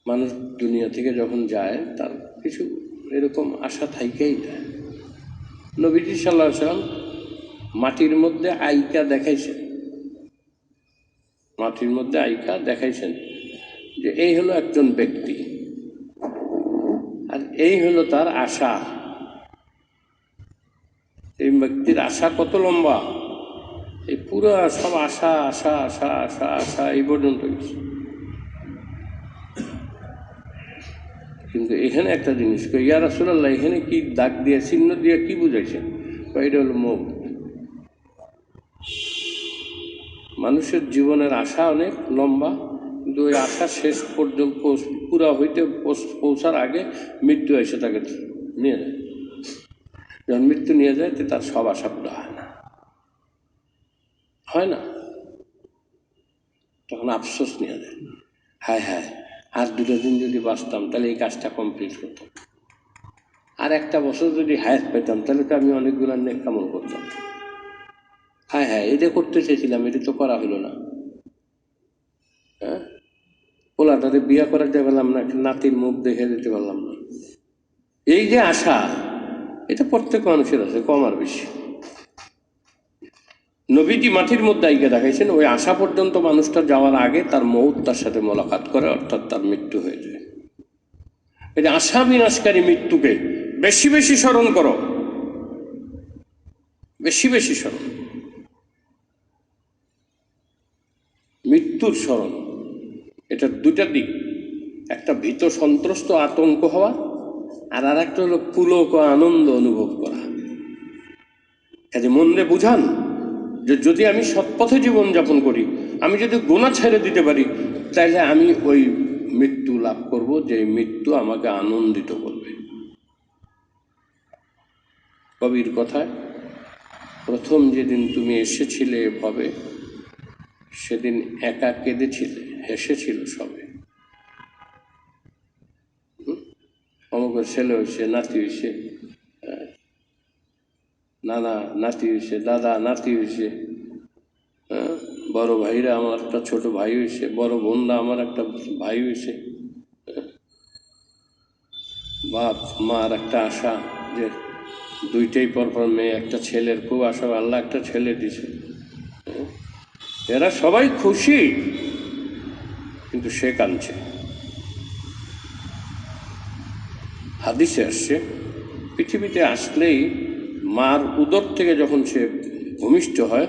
মানুষ দুনিয়া থেকে যখন যায় তার কিছু এরকম আশা থাইকেই যায়। নবীজি সাল্লাল্লাহু আলাইহি ওয়াসাল্লাম মাটির মধ্যে আইকা দেখাইছেন, মাটির মধ্যে আইকা দেখাইছেন যে এই হলো একজন ব্যক্তি, আর এই হলো তার আশা। এই ব্যক্তির আশা কত লম্বা, এই পুরো সব আশা আশা আশা আশা আশা এই পর্যন্ত গেছে। কিন্তু এখানে একটা জিনিস, ইয়া রাসূলুল্লাহ এখানে কি দাগ দিয়ে চিহ্ন দিয়ে কি বুঝাইছেন? এটা হলো মৌত। মানুষের জীবনের আশা অনেক লম্বা, কিন্তু ওই আশা শেষ পর্যন্ত পুরা হইতে পৌঁছার আগে মৃত্যু এসে তাকে নিয়ে যায়। যখন মৃত্যু নিয়ে যায় তো তার সব আশা পুরা হয় না, হয় না। তখন আফসোস নিয়ে যায়, হায় হায় আর 2 দিন যদি বাঁচতাম তাহলে এই কাজটা কমপ্লিট করতাম, আর 1 বছর যদি হায়াত পেতাম তাহলে তো আমি অনেকগুলো নেক কামল করতাম। হায় হায় এটা করতে চেয়েছিলাম, এটা তো করা হলো না। হ্যাঁ, পোলাটারে বিয়া করাতে পারলাম না, নাতির মুখ দেখে দিতে পারলাম না। এই যে আশা, এটা প্রত্যেক মানুষের আছে, কম আর বেশি। নবীজি মাটির মধ্যে আইকে দেখাইছেন ওই আশা পর্যন্ত মানুষটা যাওয়ার আগে তার মৌত তার সাথে মোলাকাত করে, অর্থাৎ তার মৃত্যু হয়ে যায়। এই যে আশা বিনাশকারী মৃত্যুকে বেশি বেশি স্মরণ করো, বেশি বেশি স্মরণ। মৃত্যুর স্মরণ, এটা 2টা দিক, একটা ভীত সন্ত্রস্ত আতঙ্ক হওয়া, আর একটা হলো পুলক আনন্দ অনুভব করা। কাজে মনরে বুঝান যে যদি আমি সৎপথে জীবনযাপন করি, আমি যদি গুনাহ ছেড়ে দিতে পারি, তাহলে আমি ওই মৃত্যু লাভ করব, যে মৃত্যু আমাকে আনন্দিত করবে। কবির কথায়, প্রথম যেদিন তুমি এসেছিলে ভবে, সেদিন একা কেঁদেছিলে, হেসেছিল সবে। অমুকের ছেলে হয়েছে, নাতি হয়েছে, নানা নাতি হয়েছে, দাদা নাতি হয়েছে, বড় ভাইরা আমার একটা ছোট ভাই হয়েছে, বড় বোনরা আমার একটা ভাই হয়েছে। বাপ মার একটা আশা যে 2টেই পরপর মেয়ে, একটা ছেলের খুব আশা, আল্লাহ একটা ছেলে দিছে। এরা সবাই খুশি, কিন্তু সে কাঁদছে। হাদিসে আসছে, পৃথিবীতে আসলেই মার উদর থেকে যখন সে ভূমিষ্ঠ হয়,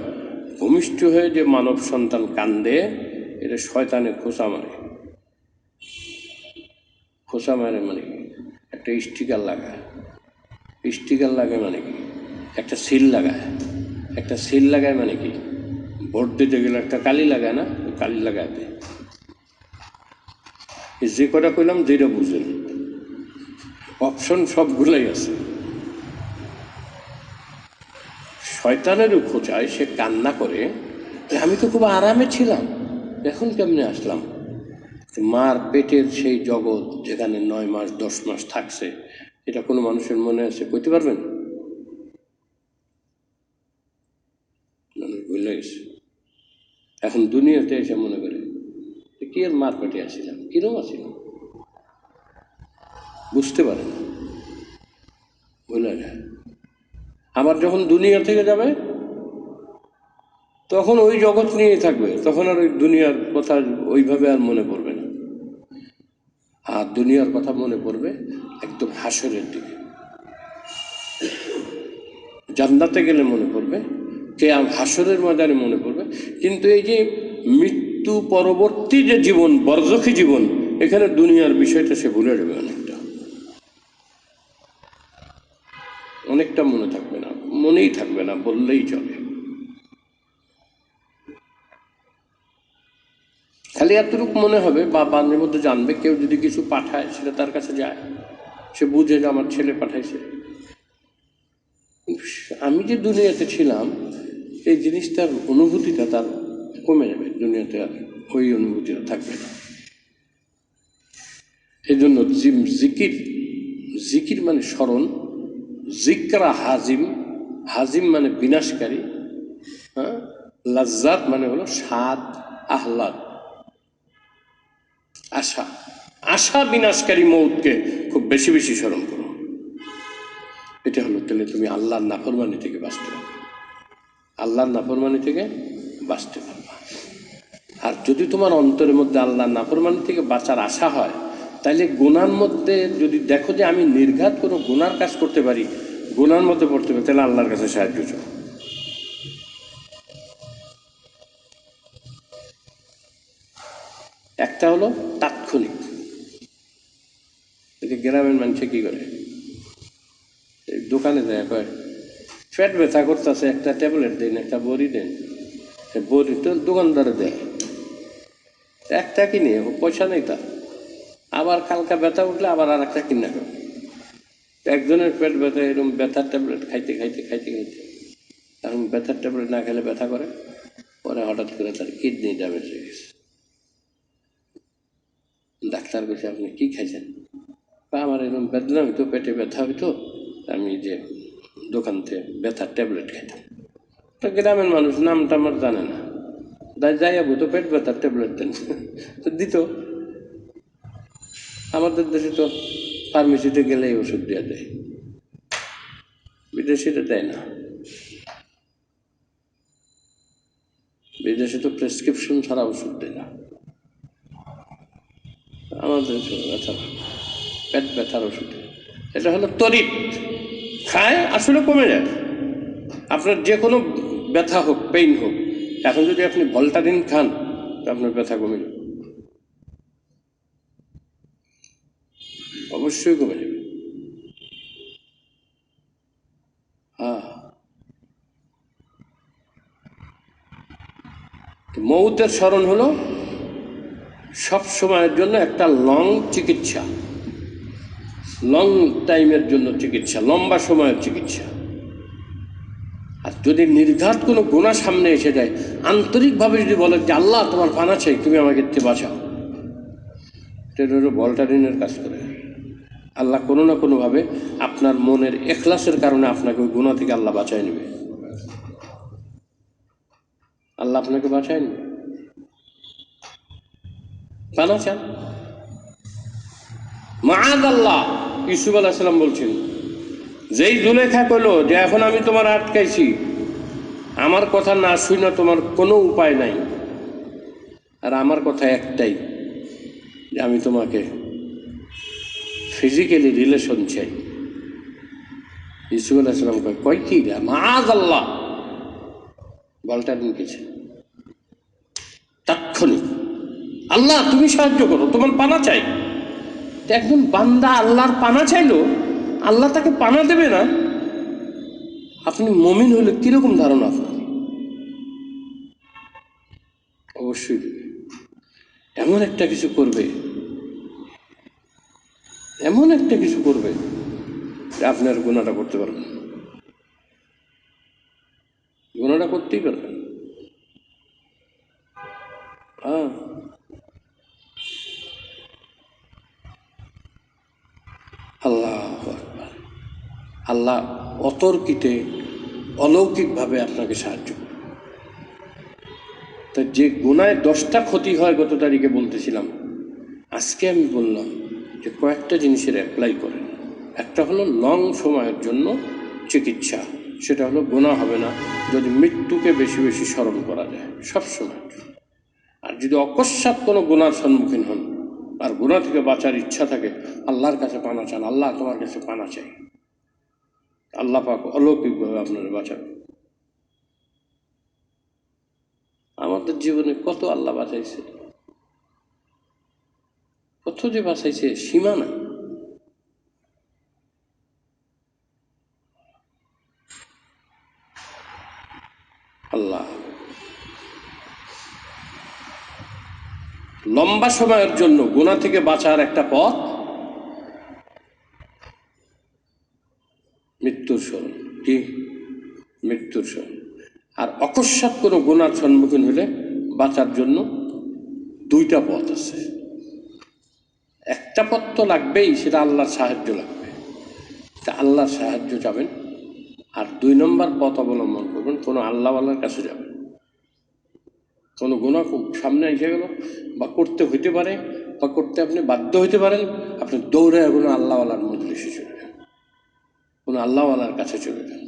ভূমিষ্ঠ হয়ে যে মানব সন্তান কান্দে, এটা শয়তানে খোঁচা মারে। খোঁচা মারে মানে কি? একটা স্টিকার লাগায়। স্টিকার লাগে মানে কি? একটা সিল লাগায়। একটা সিল লাগায় মানে কি? ভোট দিতে গেলে একটা কালি লাগায় না, কালি লাগায় দেয়। যে কটা কইলাম যেটা বুঝেন, অপশন সবগুলোই আছে। শয়তানেরও খোঁচায়, সে কান্না করে, আমি তো খুব আরামে ছিলাম, এখন কেমনে আসলাম? মার পেটের সেই জগৎ যেখানে 9 মাস 10 মাস থাকছে, এটা কোনো মানুষের মনে আছে কইতে পারবেন? মানুষ ভুলে গেছে। এখন দুনিয়াতে এসে মনে করে কি আর মার পেটে আসছিলাম, কিরম আসছিলাম, বুঝতে পারে না, ভুলে যায়। আবার যখন দুনিয়া থেকে যাবে তখন ওই জগৎ নিয়েই থাকবে, তখন আর ওই দুনিয়ার কথা ওইভাবে আর মনে পড়বে না। আর দুনিয়ার কথা মনে পড়বে একদম হাসরের দিকে। জান্নাতে গেলে মনে পড়বে, হাসরের ময়দানে মনে পড়বে। কিন্তু এই যে মৃত্যু পরবর্তী যে জীবন, বরজখী জীবন, এখানে দুনিয়ার বিষয়টা সে ভুলে যাবে অনেকটা। অনেকটা মনে থাকবে না, মনেই থাকবে না বললেই চলে। খালি এতটুকু মনে হবে বা বানের মধ্যে জানবে, কেউ যদি কিছু পাঠায় সেটা তার কাছে যায়, সে বুঝে যে আমার ছেলে পাঠাইছে। আমি যে দুনিয়াতে ছিলাম এই জিনিসটার অনুভূতিটা তার কমে যাবে, দুনিয়াতে আর ওই অনুভূতিটা থাকবে না। এই জন্য জিকির, জিকির মানে স্মরণ, জিকরা হাজিম, হাজিম মানে বিনাশকারী, হ্যাঁ, লাজ্জাত মানে হলো স্বাদ, আহ্লাদ, আশা, আশা বিনাশকারী মৌতকে খুব বেশি বেশি স্মরণ করো। এটা হলো, তাহলে তুমি আল্লাহর নাফরমানি থেকে বাঁচতে পারবে, আল্লাহর নাফরমানি থেকে বাঁচতে পারবা। আর যদি তোমার অন্তরের মধ্যে আল্লাহর নাফরমানি থেকে বাঁচার আশা হয়, তাহলে গুনার মধ্যে যদি দেখো যে আমি নির্ঘাত কোনো গুনার কাজ করতে পারি, গুনার মধ্যে পড়তে পারি, তাহলে আল্লাহর কাছে সাহায্য চাও। একটা হলো তাৎক্ষণিক, এই যে গ্রামের মানুষে কী করে, এই দোকানে যায়, কয় পেট ব্যথা করতেছে, একটা ট্যাবলেট দেন, একটা বড়ি দেন, বড়ি তো দোকানদারে দেয়, একটা কিনে, ও পয়সা নেই তার, আবার কালকা ব্যথা উঠলে আবার আর একটা কিনা করে। একজনের পেট ব্যথা, এরকম ব্যথার ট্যাবলেট খাইতে খাইতে খাইতে খাইতে, এখন ব্যথার ট্যাবলেট না খেলে ব্যথা করে, পরে হঠাৎ করে তার কিডনি ড্যামেজ হয়ে গেছে। ডাক্তার বলছে আপনি কী খাইছেন? আমার এরকম বেদনা হইতো, পেটে ব্যথা হইতো, আমি যে দোকান থেকে ব্যথার ট্যাবলেট খাইতাম। তো গ্রামের মানুষ নামটা আমার জানে না, যাইয়া তো পেট ব্যথার ট্যাবলেট দেন, তো দিত। আমাদের দেশে তো ফার্মেসিতে গেলেই ওষুধ দেওয়া দেয়, বিদেশিতে দেয় না। বিদেশে তো প্রেসক্রিপশন ছাড়া ওষুধ দেয় না। আমাদের ব্যথা, পেট ব্যথার ওষুধ, এটা হলো তড়িৎ, খায় আসলে কমে যায়। আপনার যে কোনো ব্যথা হোক, পেইন হোক, এখন যদি আপনি ভলটারিন খান, আপনার ব্যথা কমে যাবে, অবশ্যই কমে যাবে। হ্যাঁ, মৌতের স্মরণ হলো সব সময়ের জন্য একটা লং চিকিৎসা, লং টাইমের জন্য চিকিৎসা, লম্বা সময়ের চিকিৎসা। আর যদি নির্ঘাত কোনো গুনাহ সামনে এসে যায়, আন্তরিকভাবে যদি বলে যে আল্লাহ তোমার পানা চাই, তুমি আমাকে এতে বাঁচাও, এটা হলো ভলটারিনের কাজ করে। আল্লাহ কোনো না কোনোভাবে আপনার মনের এখলাসের কারণে আপনাকে ওই গুনাহ থেকে আল্লাহ বাঁচায় নেবে, আল্লাহ আপনাকে বাঁচায় নেবে। পানা চান, মাআযাল্লাহ, ইউসুফ আলাইহিস সালাম বলছেন, যেই জুলেখা কইল যে এখন আমি তোমার আটকাইছি, আমার কথা না শুনে তোমার কোনো উপায় নাই, আর আমার কথা একটাই যে আমি তোমাকে ফিজিক্যালি রিলেশন চাই। ইউসুফ আলাইহিস সালাম কয় কি রে, মাআযাল্লাহ, বলটা নিয়েছে তাৎক্ষণিক, আল্লাহ তুমি সাহায্য করো, তোমার পানা চাই। একজন বান্দা আল্লাহর পানা চাইলো, আল্লাহ তাকে পানা দেবে না? আপনি মুমিন হলে কিরকম ধারণা আপনার? অবশ্যই দেবে। এমন একটা কিছু করবে, এমন একটা কিছু করবে যে আপনি আর গুনাহটা করতে পারবেন, গুনাহটা করতেই পারবেন। হ্যাঁ, আল্লাহ আকবার। আল্লাহ অতর্কিতে অলৌকিকভাবে আপনাকে সাহায্য করবে। তা যে গুনায় 10টা ক্ষতি হয়, গত তারিখে বলতেছিলাম, আজকে আমি বললাম যে কয়েকটা জিনিসের অ্যাপ্লাই করেন। একটা হলো লং সময়ের জন্য চিকিৎসা, সেটা হলো গুনাহ হবে না যদি মৃত্যুকে বেশি বেশি স্মরণ করা যায় সব সময়। আর যদি অকস্মাৎ কোনো গুনার সম্মুখীন হন আর গুনাহ থেকে বাঁচার ইচ্ছা থাকে, আল্লাহর কাছে পানা চান, আল্লাহ তোমার কাছে পানা চাই, আল্লাহ পাক অলৌকিকভাবে আপনারা বাঁচাবে। আমাদের জীবনে কত আল্লাহ বাঁচাইছে, কত যে বাঁচাইছে, সীমা না। আল্লাহ। লম্বা সময়ের জন্য গুনাহ থেকে বাঁচার একটা পথ মৃত্যুর স্মরণ। কি? মৃত্যুর স্মরণ। আর অকস্মাৎ কোনো গুনার সম্মুখীন হলে বাঁচার জন্য দুইটা পথ আছে। একটা পথ তো লাগবেই, সেটা আল্লাহর সাহায্য লাগবে, তা আল্লাহর সাহায্য যাবেন। আর 2 নম্বর পথ অবলম্বন করবেন, কোনো আল্লাহওয়ালার কাছে যাবেন। কোনো গুনাহ সামনে এসে গেল বা করতে হইতে পারে বা করতে আপনি বাধ্য হইতে পারেন, আপনি দৌড়ে কোনো আল্লাহওয়ালার মজলিসে চলে যান, কোনো আল্লাহওয়ালার কাছে চলে যান,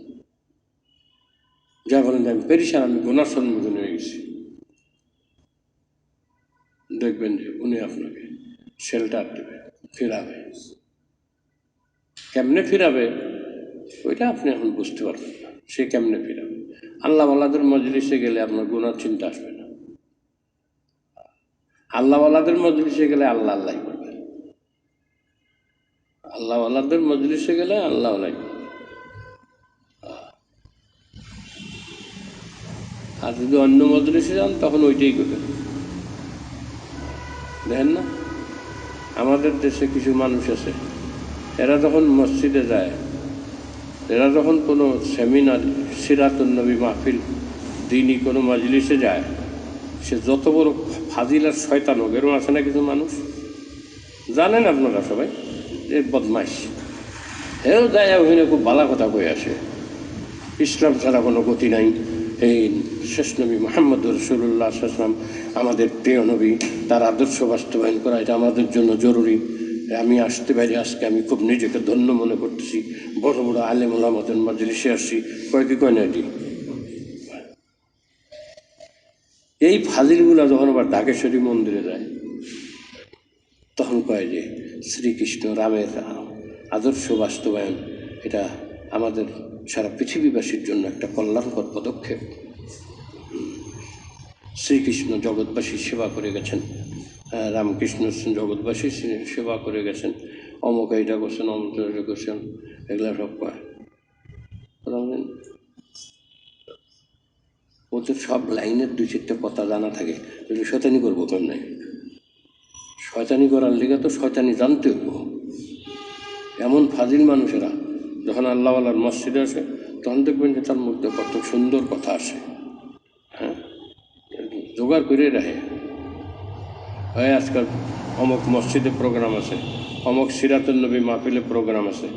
যা বলেন আমি পেরেশান, আমি গুনার সম্মুখীন হয়ে গেছি। দেখবেন যে উনি আপনাকে শেল্টার দেবে, ফিরাবে। কেমনে ফিরাবে ওইটা আপনি এখন বুঝতে পারবেন না, সে কেমনে ফিরাবে। আল্লাহওয়ালাদের মজলিসে গেলে আপনার গুনার চিন্তা আসবে না। আল্লাহওয়ালাদের মজলিসে গেলে আল্লাহ আল্লাহ করবেন, আল্লাহওয়ালাদের মজলিসে গেলে আল্লাহ আল্লাহ। আর যদি অন্য মজলিসে যান তখন ওইটাই করবেন। দেখেন না, আমাদের দেশে কিছু মানুষ আছে, এরা যখন মসজিদে যায়, এরা যখন কোনো সেমিনার, সিরাতুন নবী মাহফিল, দিনই কোনো মজলিসে যায়, সে যত বড় ফাজিল আর শয়তান হোক, এরকম আছে না কিছু মানুষ, জানেন আপনারা সবাই, এ বদমাইশ, এও যায় ওখানে খুব ভালো কথা কয়ে আসে, ইসলাম ছাড়া কোনো গতি নাই, এই শেষ নবী মুহাম্মদ রাসূলুল্লাহ সাল্লাল্লাহু আলাইহি ওয়াসাল্লাম আমাদের প্রিয় নবী, তার আদর্শ বাস্তবায়ন করা এটা আমাদের জন্য জরুরি। আমি আসতে পারি, আজকে আমি খুব নিজেকে ধন্য মনে করতেছি, বড় বড় আলেম ওলামাদের মজলিসে আসছি, কয় কি কয় না এটি। এই ফাজিলগুলা যখন আবার ঢাকেশ্বরী মন্দিরে যায়, তখন কয় যে শ্রীকৃষ্ণ রামের আদর্শ বাস্তবায়ন এটা আমাদের সারা পৃথিবীবাসীর জন্য একটা কল্যাণকর পদক্ষেপ। শ্রীকৃষ্ণ জগৎবাসীর সেবা করে গেছেন, রামকৃষ্ণ জগৎবাসীর সেবা করে গেছেন, অমুক এইটা করছেন, অমুক এটা করছেন, এগুলা সব কয়। ওদের সব লাইনের 2-4টা কথা জানা থাকে, যদি শয়তানি করবো কেন নাই, শয়তানি করার লেগে তো শয়তানি জানতে হবো। এমন ফাজিল মানুষেরা যখন আল্লাহওয়ালার মসজিদে আসে, তখন দেখবেন যে তার মধ্যে কত সুন্দর কথা আসে, হ্যাঁ, জোগাড় করে রাখে। হয় আজকাল অমুক মসজিদে প্রোগ্রাম আছে, অমুক সিরাতুন নবী মাহফিলে প্রোগ্রাম আছে,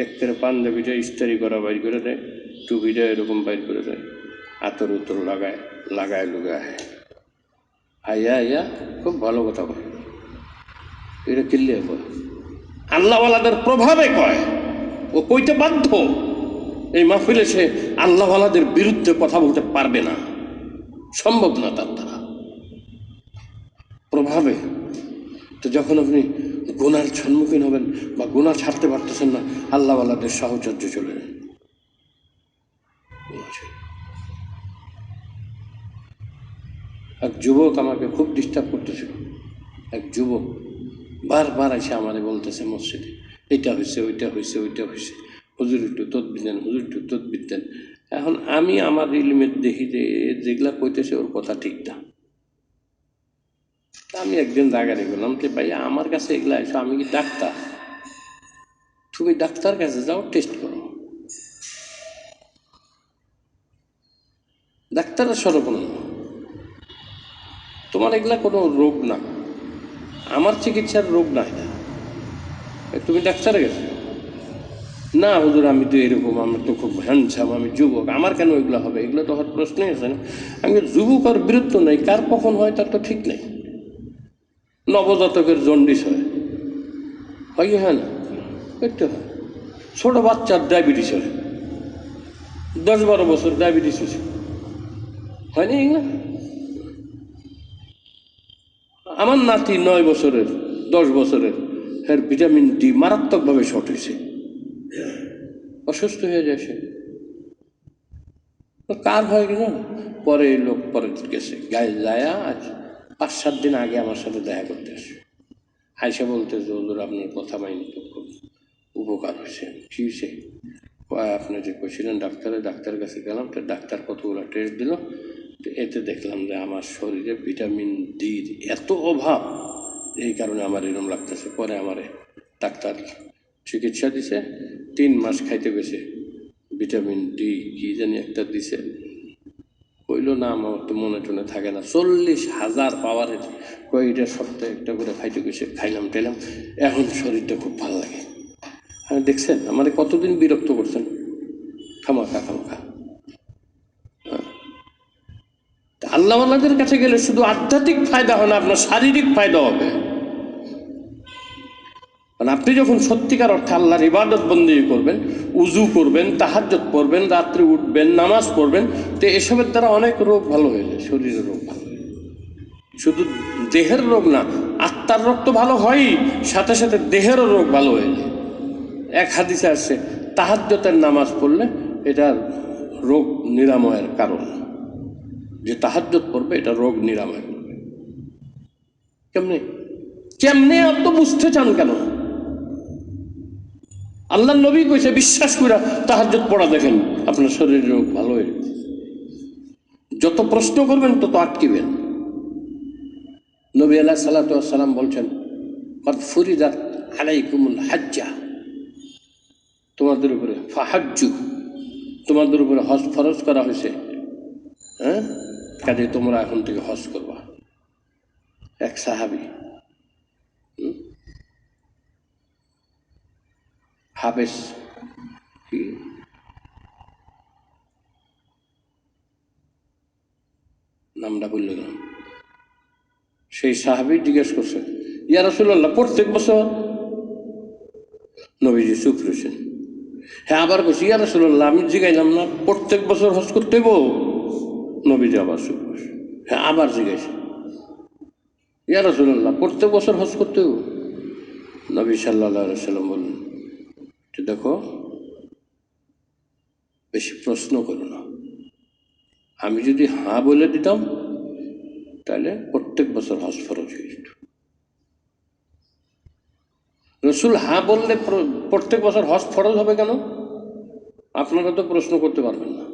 একটার পাঞ্জাবিটা ইস্তারি করা বাইর করে দেয়, টুপিটা এরকম বাইর করে দেয়, আতর উতর লাগায় লাগায় লুগায়, আইয়া আইয়া খুব ভালো কথা বলে। এটা কিল্লিয়া কয়, আল্লাহওয়ালাদের প্রভাবে কয়, ও কইতে বাধ্য। এই মাহফিলে সে আল্লাহওয়ালাদের বিরুদ্ধে কথা বলতে পারবে না, সম্ভব না তার দ্বারা, প্রভাবে। তো যখন আপনি গুনার সম্মুখীন হবেন বা গুনাহ ছাড়তে পারতেছেন না, আল্লাহওয়ালাদের সাহচর্য চলে যান। এক যুবক আমাকে খুব ডিস্টার্ব করতেছিল, এক যুবক বারবার এসে আমারে বলতেছে মসজিদে এটা হয়েছে, ওইটা হয়েছে, ওইটা হয়েছে, হুজুর একটু তদবির দেন, হুজুর একটু তদবির দেন। এখন আমি আমার ইলমের দেখি যে যেগুলা কইতেছে ওর কথা ঠিক না। আমি একদিন রাগারে বললাম যে ভাই আমার কাছে এগুলা এসো, আমি কি ডাক্তার? তুমি ডাক্তার কাছে যাও, টেস্ট করো, ডাক্তারের সরপণ, তোমার এগুলা কোনো রোগ না, আমার চিকিৎসার রোগ না এটা, তুমি ডাক্তারের কাছে। না হুজুর আমি তো এরকম, আমি তো খুব হ্যান্ডসাম, আমি যুবক, আমার কেন এগুলো হবে, এগুলো তো হওয়ার প্রশ্নই আছে না। আমি যুবক আর বীরত্ব নেই, কার কখন হয় তার তো ঠিক নেই। নবজাতকের জন্ডিস হয়, হয় না, একটু হয়, ছোটো বাচ্চার ডায়াবেটিস হয়, 10-12 বছর ডায়াবেটিস হয়েছে, হয়নি এগুলো। আমার নাতি 9 বছরের, 10 বছরের, এর ভিটামিন ডি মারাত্মকভাবে শর্ট হয়েছে, অসুস্থ হয়ে যায় সে। কার হয় কিনা পরে লোক পরে গেছে গায়ে যায়া, আজ 5-7 দিন আগে আমার সাথে দেখা করতে আসে, আইসা বলতে যে হুজুর আপনার কথা মাইনি তো খুব উপকার হয়েছে। কী হয়েছে? আপনি যে কইছিলেন ডাক্তারের কাছে গেলাম, তো ডাক্তার কতগুলো টেস্ট দিল, এতে দেখলাম যে আমার শরীরে ভিটামিন ডির এত অভাব, এই কারণে আমার এরকম লাগতেছে। পরে আমারে ডাক্তার চিকিৎসা দিছে, 3 মাস খাইতে গেছে। ভিটামিন ডি কি জানি একটা দিছে, কইল না, আমার তো মনে টনে থাকে না, 40,000 পাওয়ারের কয়টা সপ্তাহে একটা করে খাইতে গেছে। খাইলাম টাইলাম, এখন শরীরটা খুব ভালো লাগে। হ্যাঁ, দেখছেন আমারে কতদিন বিরক্ত করছেন খামাখা খামাখা। আল্লাহওয়ালাদের কাছে গেলে শুধু আধ্যাত্মিক ফায়দা হয় না, আপনার শারীরিক ফায়দা হবে। কারণ আপনি যখন সত্যিকার অর্থে আল্লাহর ইবাদত বন্দেগী করবেন, উজু করবেন, তাহাজ্জুদ পড়বেন, রাত্রে উঠবেন, নামাজ পড়বেন, তো এসবের দ্বারা অনেক রোগ ভালো হয়ে যায়, শরীরের রোগ ভালো হয়ে যায়। শুধু দেহের রোগ না, আত্মার রোগ তো ভালো হয়ই, সাথে সাথে দেহেরও রোগ ভালো হয়ে যায়। এক হাদিসে আসছে তাহাজ্জুদের নামাজ পড়লে এটা রোগ নিরাময়ের কারণ। যে তাহাজ্জুদ পড়বে এটা রোগ নিরাময় করবে। কেমনে কেমনে অত বুঝতে চান কেন? আল্লাহ নবী কইছে বিশ্বাস করে তাহাজ্জুদ পড়া দেখেন, আপনার শরীরের রোগ ভালো হয়ে যাবে। যত প্রশ্ন করবেন তত আটকিবেন। নবী আলাইহিস সালাতু ওয়াস সালাম বলছেন, কদ ফুরিদাত আলাইকুমুল হাজ্জা, তোমাদের উপরে ফাহাজ্জু, তোমাদের উপরে হজ ফরজ করা হয়েছে। হ্যাঁ, কাজে তোমরা এখন থেকে হজ করবা। এক সাহাবী হাফেজ, কি নামটা বলল না, সেই সাহাবী জিজ্ঞেস করছে, ইয়া রাসূলুল্লাহ প্রত্যেক বছর? নবীজি চুপ রয়েছেন। হ্যাঁ, আবার বলছি, ইয়া রাসূলুল্লাহ আমি জিগাইলাম না প্রত্যেক বছর হজ করতে হইব? নবীজি আবার চুপ রয়েছে। হ্যাঁ, আবার জিজ্ঞাসা, ইয়া রাসূলুল্লাহ প্রত্যেক বছর হজ করতে হইব? নবী সাল্লাল্লাহু আলাইহি ওয়াসাল্লাম বললেন, দেখো বেশি প্রশ্ন করো না, আমি যদি হ্যাঁ বলে দিতাম তাহলে প্রত্যেক বছর হজ ফরজ হয়ে যেত। রসুল হ্যাঁ বললে প্রত্যেক বছর হজ ফরজ হবে কেন? আপনারা তো প্রশ্ন করতে পারবেন না।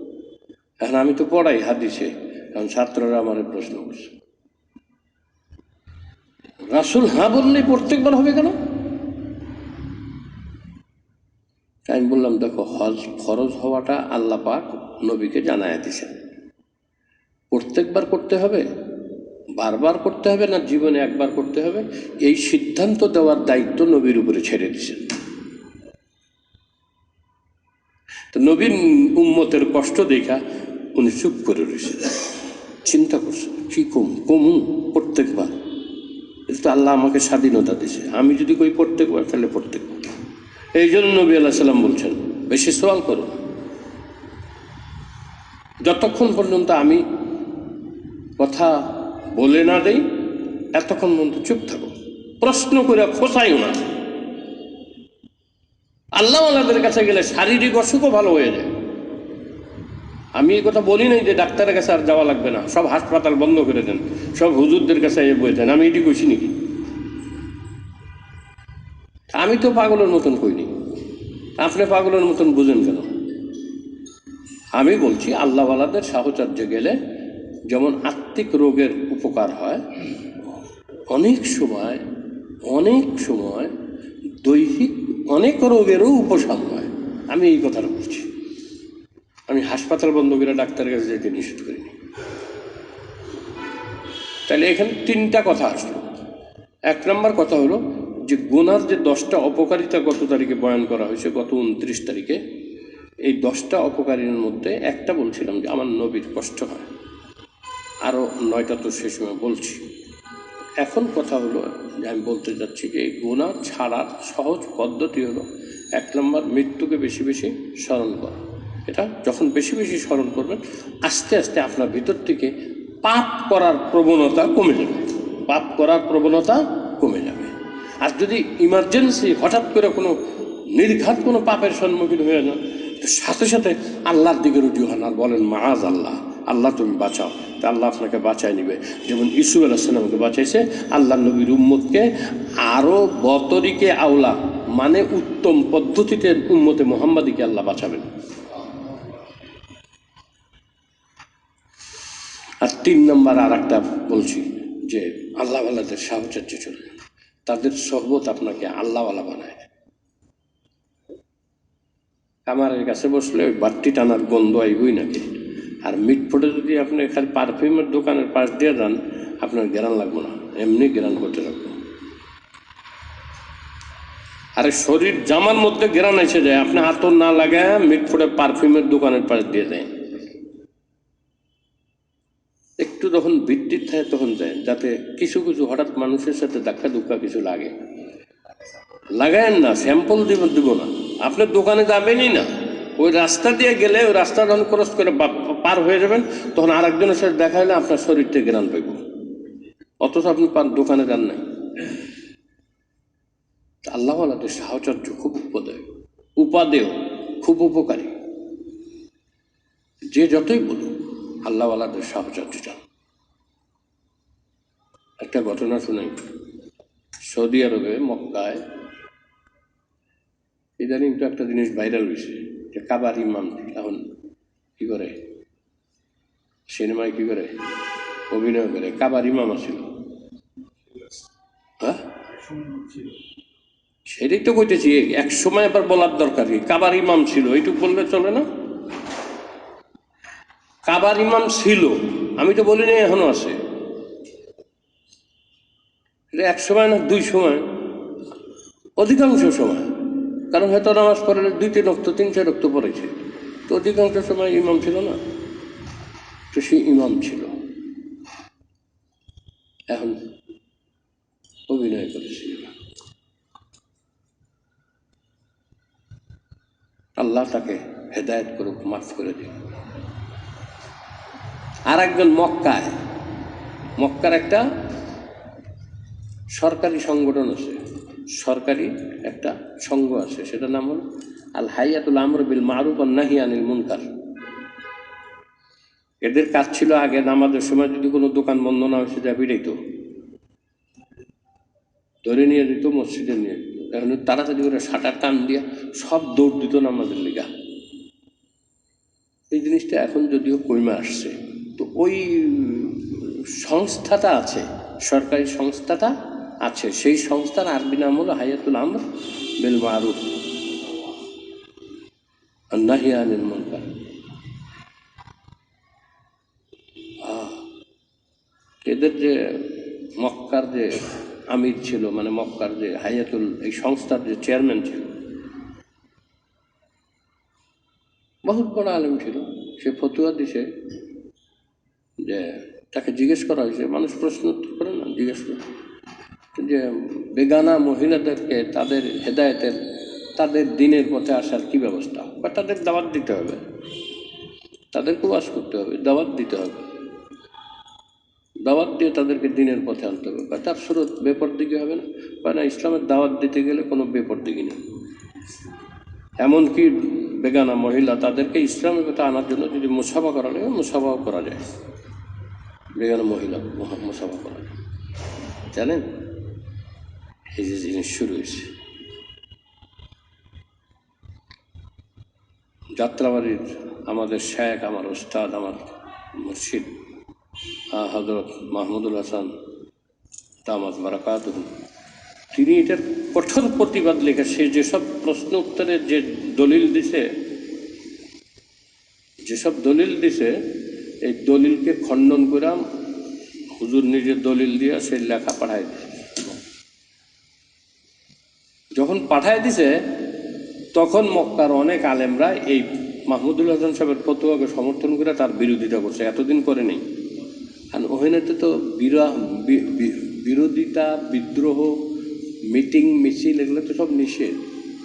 এখন আমি তো পড়াই হাদিসে, কারণ ছাত্ররা আমার প্রশ্ন করছে, রাসূল হ্যাঁ বললে প্রত্যেকবার হবে কেন? আমি বললাম, দেখো হজ ফরজ হওয়াটা আল্লাহ পাক নবীকে জানায়া দিয়েছেন। প্রত্যেকবার করতে হবে, বারবার করতে হবে না জীবনে একবার করতে হবে, এই সিদ্ধান্ত দেওয়ার দায়িত্ব নবীর উপরে ছেড়ে দিয়েছেন। তো নবীর উম্মতের কষ্ট দেখা উনি চুপ করে রয়েছেন, চিন্তা করছেন কি কমু প্রত্যেকবার। তো আল্লাহ আমাকে স্বাধীনতা দিয়েছে, আমি যদি কই প্রত্যেকবার তাহলে প্রত্যেকবার। এই জন্য নবী আলাইহিস সালাম বলছেন, বেশি সওয়াল করো, যতক্ষণ পর্যন্ত আমি কথা বলে না দেই এতক্ষণ পর্যন্ত চুপ থাকো, প্রশ্ন করে খোঁচাইও না। আল্লাহওয়ালাদের কাছে গেলে শারীরিক অসুখও ভালো হয়ে যায়। আমি এই কথা বলি নাই যে ডাক্তারের কাছে আর যাওয়া লাগবে না, সব হাসপাতাল বন্ধ করে দেন, সব হুজুরদের কাছে বয়ে দেন, আমি এটি কইছি নাকি? আমি তো পাগলের মতন কইনি, আপনি পাগলের মতন বুঝেন কেন? আমি বলছি আল্লাহওয়ালাদের সাহচর্যে গেলে যেমন আত্মিক রোগের উপকার হয়, অনেক সময় দৈহিক অনেক রোগেরও উপশম হয়। আমি এই কথাটা বলছি। আমি হাসপাতাল বন্ধ করে ডাক্তারের কাছে যেতে নিষেধ করিনি। তাহলে এখানে 3টা কথা আসলো। 1 নম্বর কথা হলো যে গুনার যে 10টা অপকারিতা গত তারিখে বয়ান করা হয়েছে, গত 29 তারিখে, এই 10টা অপকারীর মধ্যে একটা বলছিলাম যে আমার নবীর কষ্ট হয়, আরও 9টা তো সে সময় বলছি। এখন কথা হলো যে আমি বলতে যাচ্ছি যে এই গুনাহ ছাড়ার সহজ পদ্ধতি হলো 1 নম্বর মৃত্যুকে বেশি বেশি স্মরণ করা। এটা যখন বেশি বেশি স্মরণ করবেন আস্তে আস্তে আপনার ভিতর থেকে পাপ করার প্রবণতা কমে যাবে, পাপ করার প্রবণতা কমে যাবে। আর যদি ইমার্জেন্সি হঠাৎ করে কোনো নির্ঘাত কোনো পাপের সম্মুখীন হয়ে যান, তো সাথে সাথে আল্লাহর দিকে রুজু হন আর বলেন মাআজ আল্লাহ, আল্লাহ তুমি বাঁচাও, তা আল্লাহ আপনাকে বাঁচায় নিবে। যেমন ইউসুফ আলাইহিস সালামকে বাঁচাইছে, আল্লাহ নবীর উম্মতকে আরও বতরিকে আওলা মানে উত্তম পদ্ধতিতে উম্মতে মুহাম্মাদিকে আল্লাহ বাঁচাবেন। আর 3 নম্বর আর একটা বলছি যে আল্লাহওয়ালাদের সাহচর্য চলবে, তাদের সহবত আপনাকে আল্লাহওয়ালা বানায়। কামারের কাছে বসলে ওই বাট্টি টানার গন্ধ আইবই নাকি, আর মিটফোটে যদি আপনি খালি পারফিউমের দোকানের পাশ দিয়ে যান আপনার গ্যারান লাগবো না, এমনি গ্যারান করতে লাগবো। আরে শরীর জামার মধ্যে গ্যারান এসে যায়, আপনি আতর না লাগায় মিটফোটে পারফিউমের দোকানের পাশ দিয়ে যায়, একটু যখন ভিত্তির থাকে তখন যায়, যাতে কিছু কিছু হঠাৎ মানুষের সাথে ধাক্কা ধুক্কা কিছু লাগে, লাগায়েন না, স্যাম্পল দিব না, আপনার দোকানে যাবেনই না। ওই রাস্তা দিয়ে গেলে ওই রাস্তা যখন ক্রস করে পার হয়ে যাবেন তখন আর একজনের সাথে দেখা হলে আপনার শরীর থেকে গ্রান পাইব, অথচ আপনি দোকানে যান নাই। আল্লাহ আল্লাহদের সাহচর্য খুব উপাদেয় খুব উপকারী। যে যতই বলুন আল্লাহ আল্লাহদের সাহচর্য চান। একটা ঘটনা শুনাই, সৌদি আরবে মক্কায় ইদানিং তো একটা জিনিস ভাইরাল হয়েছে যে কাবার ইমাম এখন কি করে, সিনেমায় কি করে অভিনয় করে, কাবার ইমাম ছিল। হ্যাঁ, সেটাই তো কইতেছি, এক সময় আবার বলার দরকার কি, কাবার ইমাম ছিল এইটুকু বললে চলে না? কাবার ইমাম ছিল, আমি তো বলিনি এখনো আছে, এটা এক সময় না 2 সময়, অধিকাংশ সময়, কারণ হয়তো নামাজ পড়লে 2-3 রক্ত 3-4 রক্ত পড়েছে, তো অধিকাংশ সময় ইমাম ছিল না, তো সে ইমাম ছিল, এখন অভিনয় করেছে। আল্লাহ তাকে হেদায়েত করুক, মাফ করে দিন। আর একজন মক্কার একটা সরকারি সংগঠন আছে, সরকারি একটা সংঘ আছে, সেটার নাম হল আল হাইয়াতুল আমর বিল মারুফ ওয়ান নাহি আনিল মুনকার। এদের কাজ ছিল আগে নামাজের সময় যদি কোনো দোকান বন্ধ না হয়েছে যা বিড়াইত, ধরে নিয়ে যেত, মসজিদে নিয়ে যেত, এখন তাড়াতাড়ি করে শাটার টান দিয়া সব দৌড় দিত নামাজের লিগা। এই জিনিসটা এখন যদিও কমে আসছে, তো ওই সংস্থাটা আছে, সরকারি সংস্থাটা আছে, সেই সংস্থার আরবি নাম হলো হাইয়াতুল আমর বিল মারুফ ওয়ান নাহি আনিল মুনকার। এদের যে মক্কার যে আমির ছিল, মানে মক্কার যে হাইয়াতুল, এই সংস্থার যে চেয়ারম্যান ছিল, বহুত বড় আলেম ছিল, সে ফতুয়া দিছে যে, তাকে জিজ্ঞেস করা হয়েছে, মানুষ প্রশ্ন উত্তর করে না, জিজ্ঞেস করে যে বেগানা মহিলাদেরকে তাদের হেদায়েতের, তাদের দিনের পথে আসার কি ব্যবস্থা, বা তাদের দাওয়াত দিতে হবে, তাদেরকে ওয়াজ করতে হবে, দাওয়াত দিতে হবে, দাওয়াত দিয়ে তাদেরকে দিনের পথে আনতে হবে, বা তার সুরত বেপরদিকে হবে না, বা না ইসলামের দাওয়াত দিতে গেলে কোনো বেপরদিকে নেই। এমনকি বেগানা মহিলা তাদেরকে ইসলামের কথা আনার জন্য যদি মুসাফা করা লাগে মুসাফাও করা যায়, বেগানা মহিলা মুসাফা করা যায়। জানেন এই যে জিনিস শুরু হয়েছে, যাত্রাবাড়ির আমাদের শেখ, আমার ওস্তাদ, আমার মুর্শিদ হযরত মাহমুদুল হাসান দামাত বারাকাতুহু, তিনি এটার কঠোর প্রতিবাদ লেখা, সে যেসব প্রশ্ন উত্তরের যে দলিল দিছে এই দলিলকে খণ্ডন করে হুজুর নিজের দলিল দিয়ে সেই লেখা পাঠায় দিছে। যখন পাঠায় দিছে তখন মক্কার অনেক আলেমরা এই মাহমুদুল হাসান সাহেবের ফতোয়াকে সমর্থন করে তার বিরোধিতা করছে, এতদিন করে নেই। কারণ ওখানেতে তো বিরোধিতা, বিদ্রোহ, মিটিং মিছিল এগুলো তো সব নিষেধ,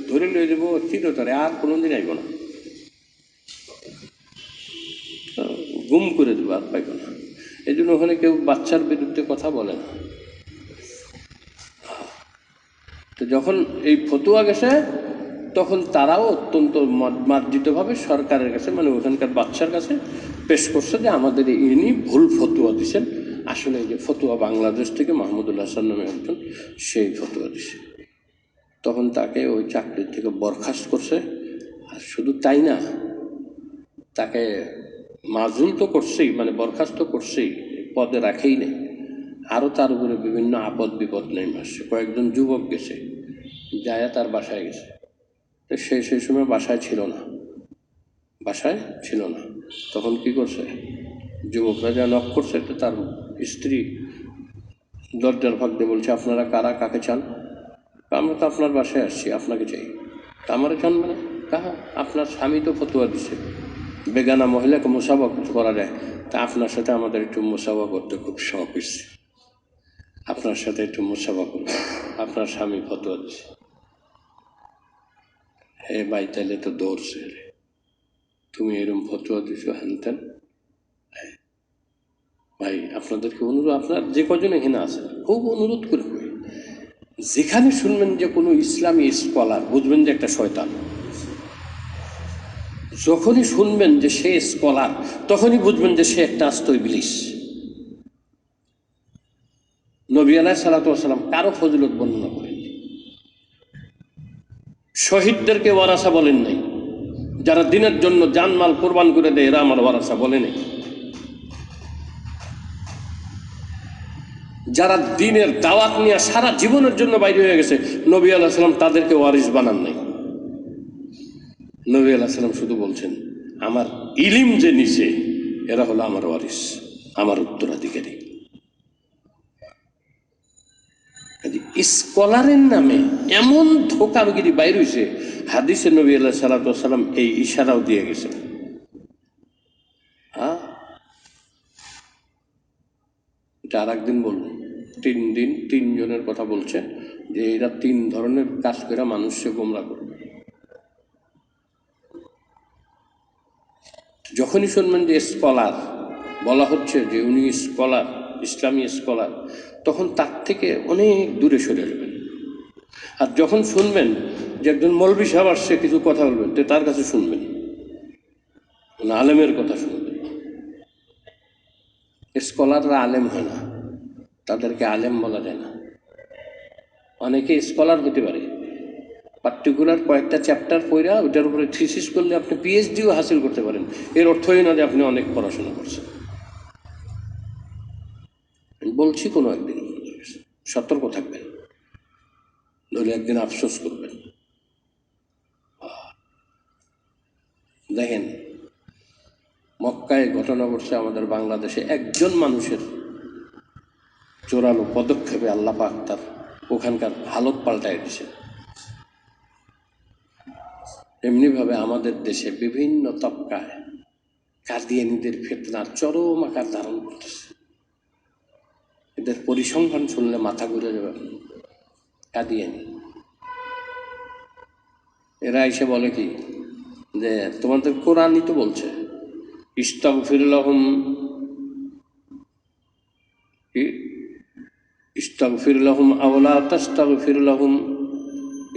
ধরে লয়ে যাবো চিরতরে, আর কোনোদিন আইব না, গুম করে দেবো, আর পাইব না। এই জন্য ওখানে কেউ বাচ্চার বিরুদ্ধে কথা বলে না। তো যখন এই ফতুয়া গেছে তখন তারাও অত্যন্ত মার্জিতভাবে সরকারের কাছে, মানে ওখানকার বাচ্চার কাছে পেশ করছে যে আমাদের ইনি ভুল ফতুয়া দিচ্ছেন, আসলে এই যে ফতুয়া বাংলাদেশ থেকে মাহমুদুল হাসান নামে একজন সেই ফতুয়া দিছে। তখন তাকে ওই চাকরির থেকে বরখাস্ত করছে, আর শুধু তাই না, তাকে মাজুল তো করছেই, মানে বরখাস্ত করছেই, পদে রাখেই নেই, আরও তার উপরে বিভিন্ন আপদ বিপদ নেমে আসছে। কয়েকজন যুবক গেছে, যায় তার বাসায় গেছে, তো সেই সময় বাসায় ছিল না, তখন কি করছে, যুবকরা যা নক করছে, তো তার স্ত্রী দরজার ফাঁক দিয়ে বলছে, আপনারা কারা, কাকে চান? আমরা তো আপনার বাসায় আসছি, আপনাকে চাই। আমারে চান মানে কাহা? আপনার স্বামী তো ফতোয়া দিছে বেগানা মহিলাকে মুসাফা করা যায়, তা আপনার সাথে আমাদের একটু মুসাফা করতে খুব শখ হচ্ছে, আপনার সাথে একটু মুসাফা করবো, আপনার স্বামী ফতোয়া দিছে। হে ভাই, তাইলে তো দৌড়ছে রে, তুমি এরকম ফতোয়া দিছো হ্যানতেন। ভাই আপনাদেরকে অনুরোধ, আপনার যে কজন এখানে আছেন, খুব অনুরোধ করে যেখানে শুনবেন যে কোনো ইসলামী স্কলার, বুঝবেন যে একটা শয়তান। যখনই শুনবেন যে সে স্কলার, তখনই বুঝবেন যে সে একটা আস্ত ইবলিস। নবী আলাইহিস সালাতু ওয়াস সালাম কারো ফজিলত বর্ণনা করেন, শহীদদেরকে ওয়ারাসা বলেন নাই, যারা দিনের জন্য জানমাল কোরবান করে দেয় এরা আমার ওয়ারাসা বলে নাই, যারা দিনের দাওয়াত নিয়ে সারা জীবনের জন্য বাইরে হয়ে গেছে, নবী আলাইহিস সালাম তাদেরকে ওয়ারিস বানান নাই। নবী আলাইহিস সালাম শুধু বলছেন, আমার ইলিম যে নিছে এরা হলো আমার ওয়ারিস, আমার উত্তরাধিকারী। স্কলারের নামে এমন ধোকাগিরি বাইর হয়েছে, হাদিসে নবী আলাইহিস সালাতু ওয়াস সালাম এই ইশারাও দিয়ে গেছেন। হ্যাঁ, এটা আর একদিন বলবো। 3 দিন 3 জনের কথা বলছে যে এরা 3 ধরনের কাজ করে মানুষকে গোমরা করবে। যখনই শুনবেন যে স্কলার বলা হচ্ছে, যে উনি স্কলার, ইসলামী স্কলার, তখন তার থেকে অনেক দূরে সরে যাবেন। আর যখন শুনবেন যে একজন মৌলবি সাহেব আসছে কিছু কথা বলবেন, তো তার কাছে শুনবেন, আলেমের কথা শুনবেন। স্কলাররা আলেম হয় না, তাদেরকে আলেম বলা যায় না। অনেকে স্কলার হতে পারে, পার্টিকুলার কয়েকটা চ্যাপ্টার পড়া ওইটার উপরে থিসিস করলে আপনি পিএইচডিও হাসিল করতে পারেন, এর অর্থই না যে আপনি অনেক পড়াশোনা করছেন। বলছি কোনো একদিন সতর্ক থাকবেন, নইলে একদিন আফসোস করবেন। দেখেন, মক্কায় ঘটনা ঘটছে, আমাদের বাংলাদেশে একজন মানুষের জোরালো পদক্ষেপে আল্লাহ পাক তার ওখানকার হালত পাল্টায় দিছে। এমনিভাবে আমাদের দেশে বিভিন্ন তবকায় কাদিয়ানীদের ফিতনার চরম আকার ধারণ করতেছে। এদের পরিসংখ্যান শুনলে মাথা ঘুরে যাবে। কাদিয়ানী এরা এসে বলে কি, যে তোমাদের কোরআনই তো বলছে ইস্তাগফির লাহুম, ইস্তাগফির লাহুম আও লা তাস্তাগফির লাহুম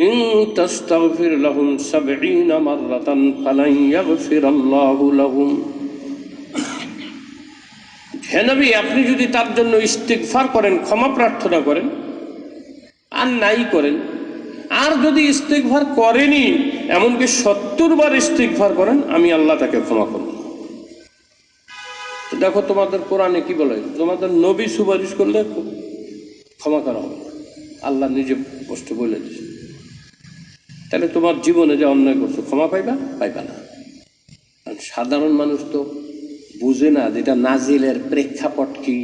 ইন তাস্তাগফির লাহুম ৭০ মাররাতান ফালান ইয়াগফিরাল্লাহু লাহুম। হে নবী, আপনি যদি তার জন্য ইস্তিগফার করেন, ক্ষমা প্রার্থনা করেন, আর নাই করেন, আর যদি ইস্তিগফার করেনি এমনকি ৭০ বার ইস্তিগফার করেন, আমি আল্লাহ তাকে ক্ষমা করব। দেখো তোমাদের কোরআনে কি বলে, তোমাদের নবী সুপারিশ করলে ক্ষমা করা হবে, আল্লাহ নিজে কষ্ট বলে দিচ্ছে। তাহলে তোমার জীবনে যে অন্যায় করছো ক্ষমা পাইবা না। আর সাধারণ মানুষ তো বুঝে না যেটা নাজিলের প্রেক্ষাপট কি,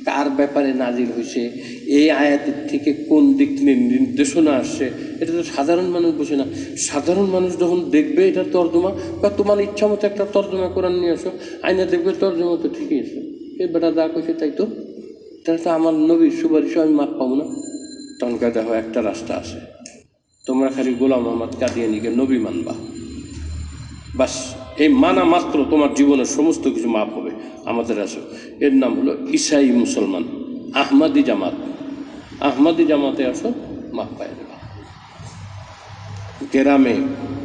কার ব্যাপারে নাজিল হয়েছে, এই আয়াতের থেকে কোন দিক নির্দেশনা আসছে, এটা তো সাধারণ মানুষ বুঝে না। সাধারণ মানুষ যখন দেখবে এটা তর্জমা, বা তোমার ইচ্ছা মতো একটা তর্জমা কোরআন নিয়ে আসো, আইনা দেখবে তর্জমা তো ঠিকই আছে, এ বেটা যা কইছে তাই তো, তাহলে তো আমার নবীর সুপারিশ আমি মাপ পাবো না। তখন দেখো একটা রাস্তা আছে, তোমরা খালি গোলাম মোহাম্মদ কাদিয়ানীকে নবী মানবা, বাস এই মানা মাত্র তোমার জীবনের সমস্ত কিছু মাপ হবে। আমাদের আসো, এর নাম হলো ঈসাই মুসলমান, আহমাদি জামাত। আহমাদি জামাতে আসো, মাপ পাই দেবা। গ্রামে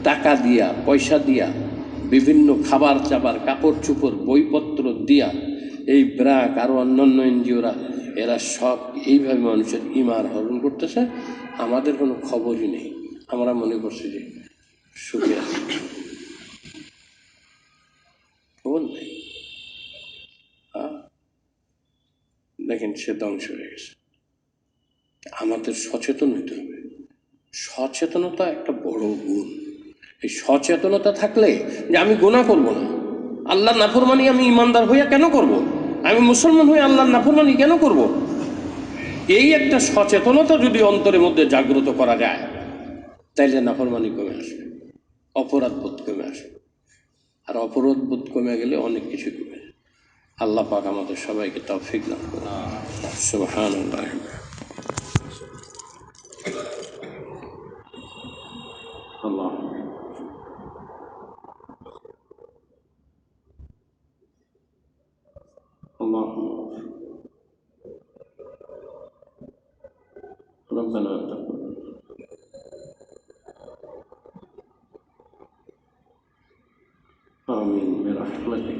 টাকা দিয়া, পয়সা দিয়া, বিভিন্ন খাবার চাবার, কাপড় চোপড়, বইপত্র দিয়া, এই ব্র্যাক আরও অন্যান্য এনজিওরা, এরা সব এইভাবে মানুষের ইমান হরণ করতেছে। আমাদের কোনো খবরই নেই, আমরা মনে করছি যে সুখে আছে, খবর নেই। দেখেন সে ধ্বংস হয়ে গেছে। আমাদের সচেতন হতে হবে। সচেতনতা একটা বড় গুণ। এই সচেতনতা থাকলে যে আমি গুনাহ করব না, আল্লাহর নাফরমানি আমি ইমানদার হইয়া কেন করব, আমি মুসলমান হয়ে আল্লাহর নাফরমানি কেন করব, এই একটা সচেতনতা যদি অন্তরের মধ্যে জাগ্রত করা যায়, তাইলে নাফরমানি কমে আসবে, অপরাধ বোধ কমে আসবে। আর অপরাধ বোধ কমে গেলে অনেক কিছু কমে যায়। আল্লাহ পাক আমাদের সবাইকে তৌফিক দান করুন। সুবহানাল্লাহ। আল্লাহ আল্লাহ ربنا تقبل آمين برحمتك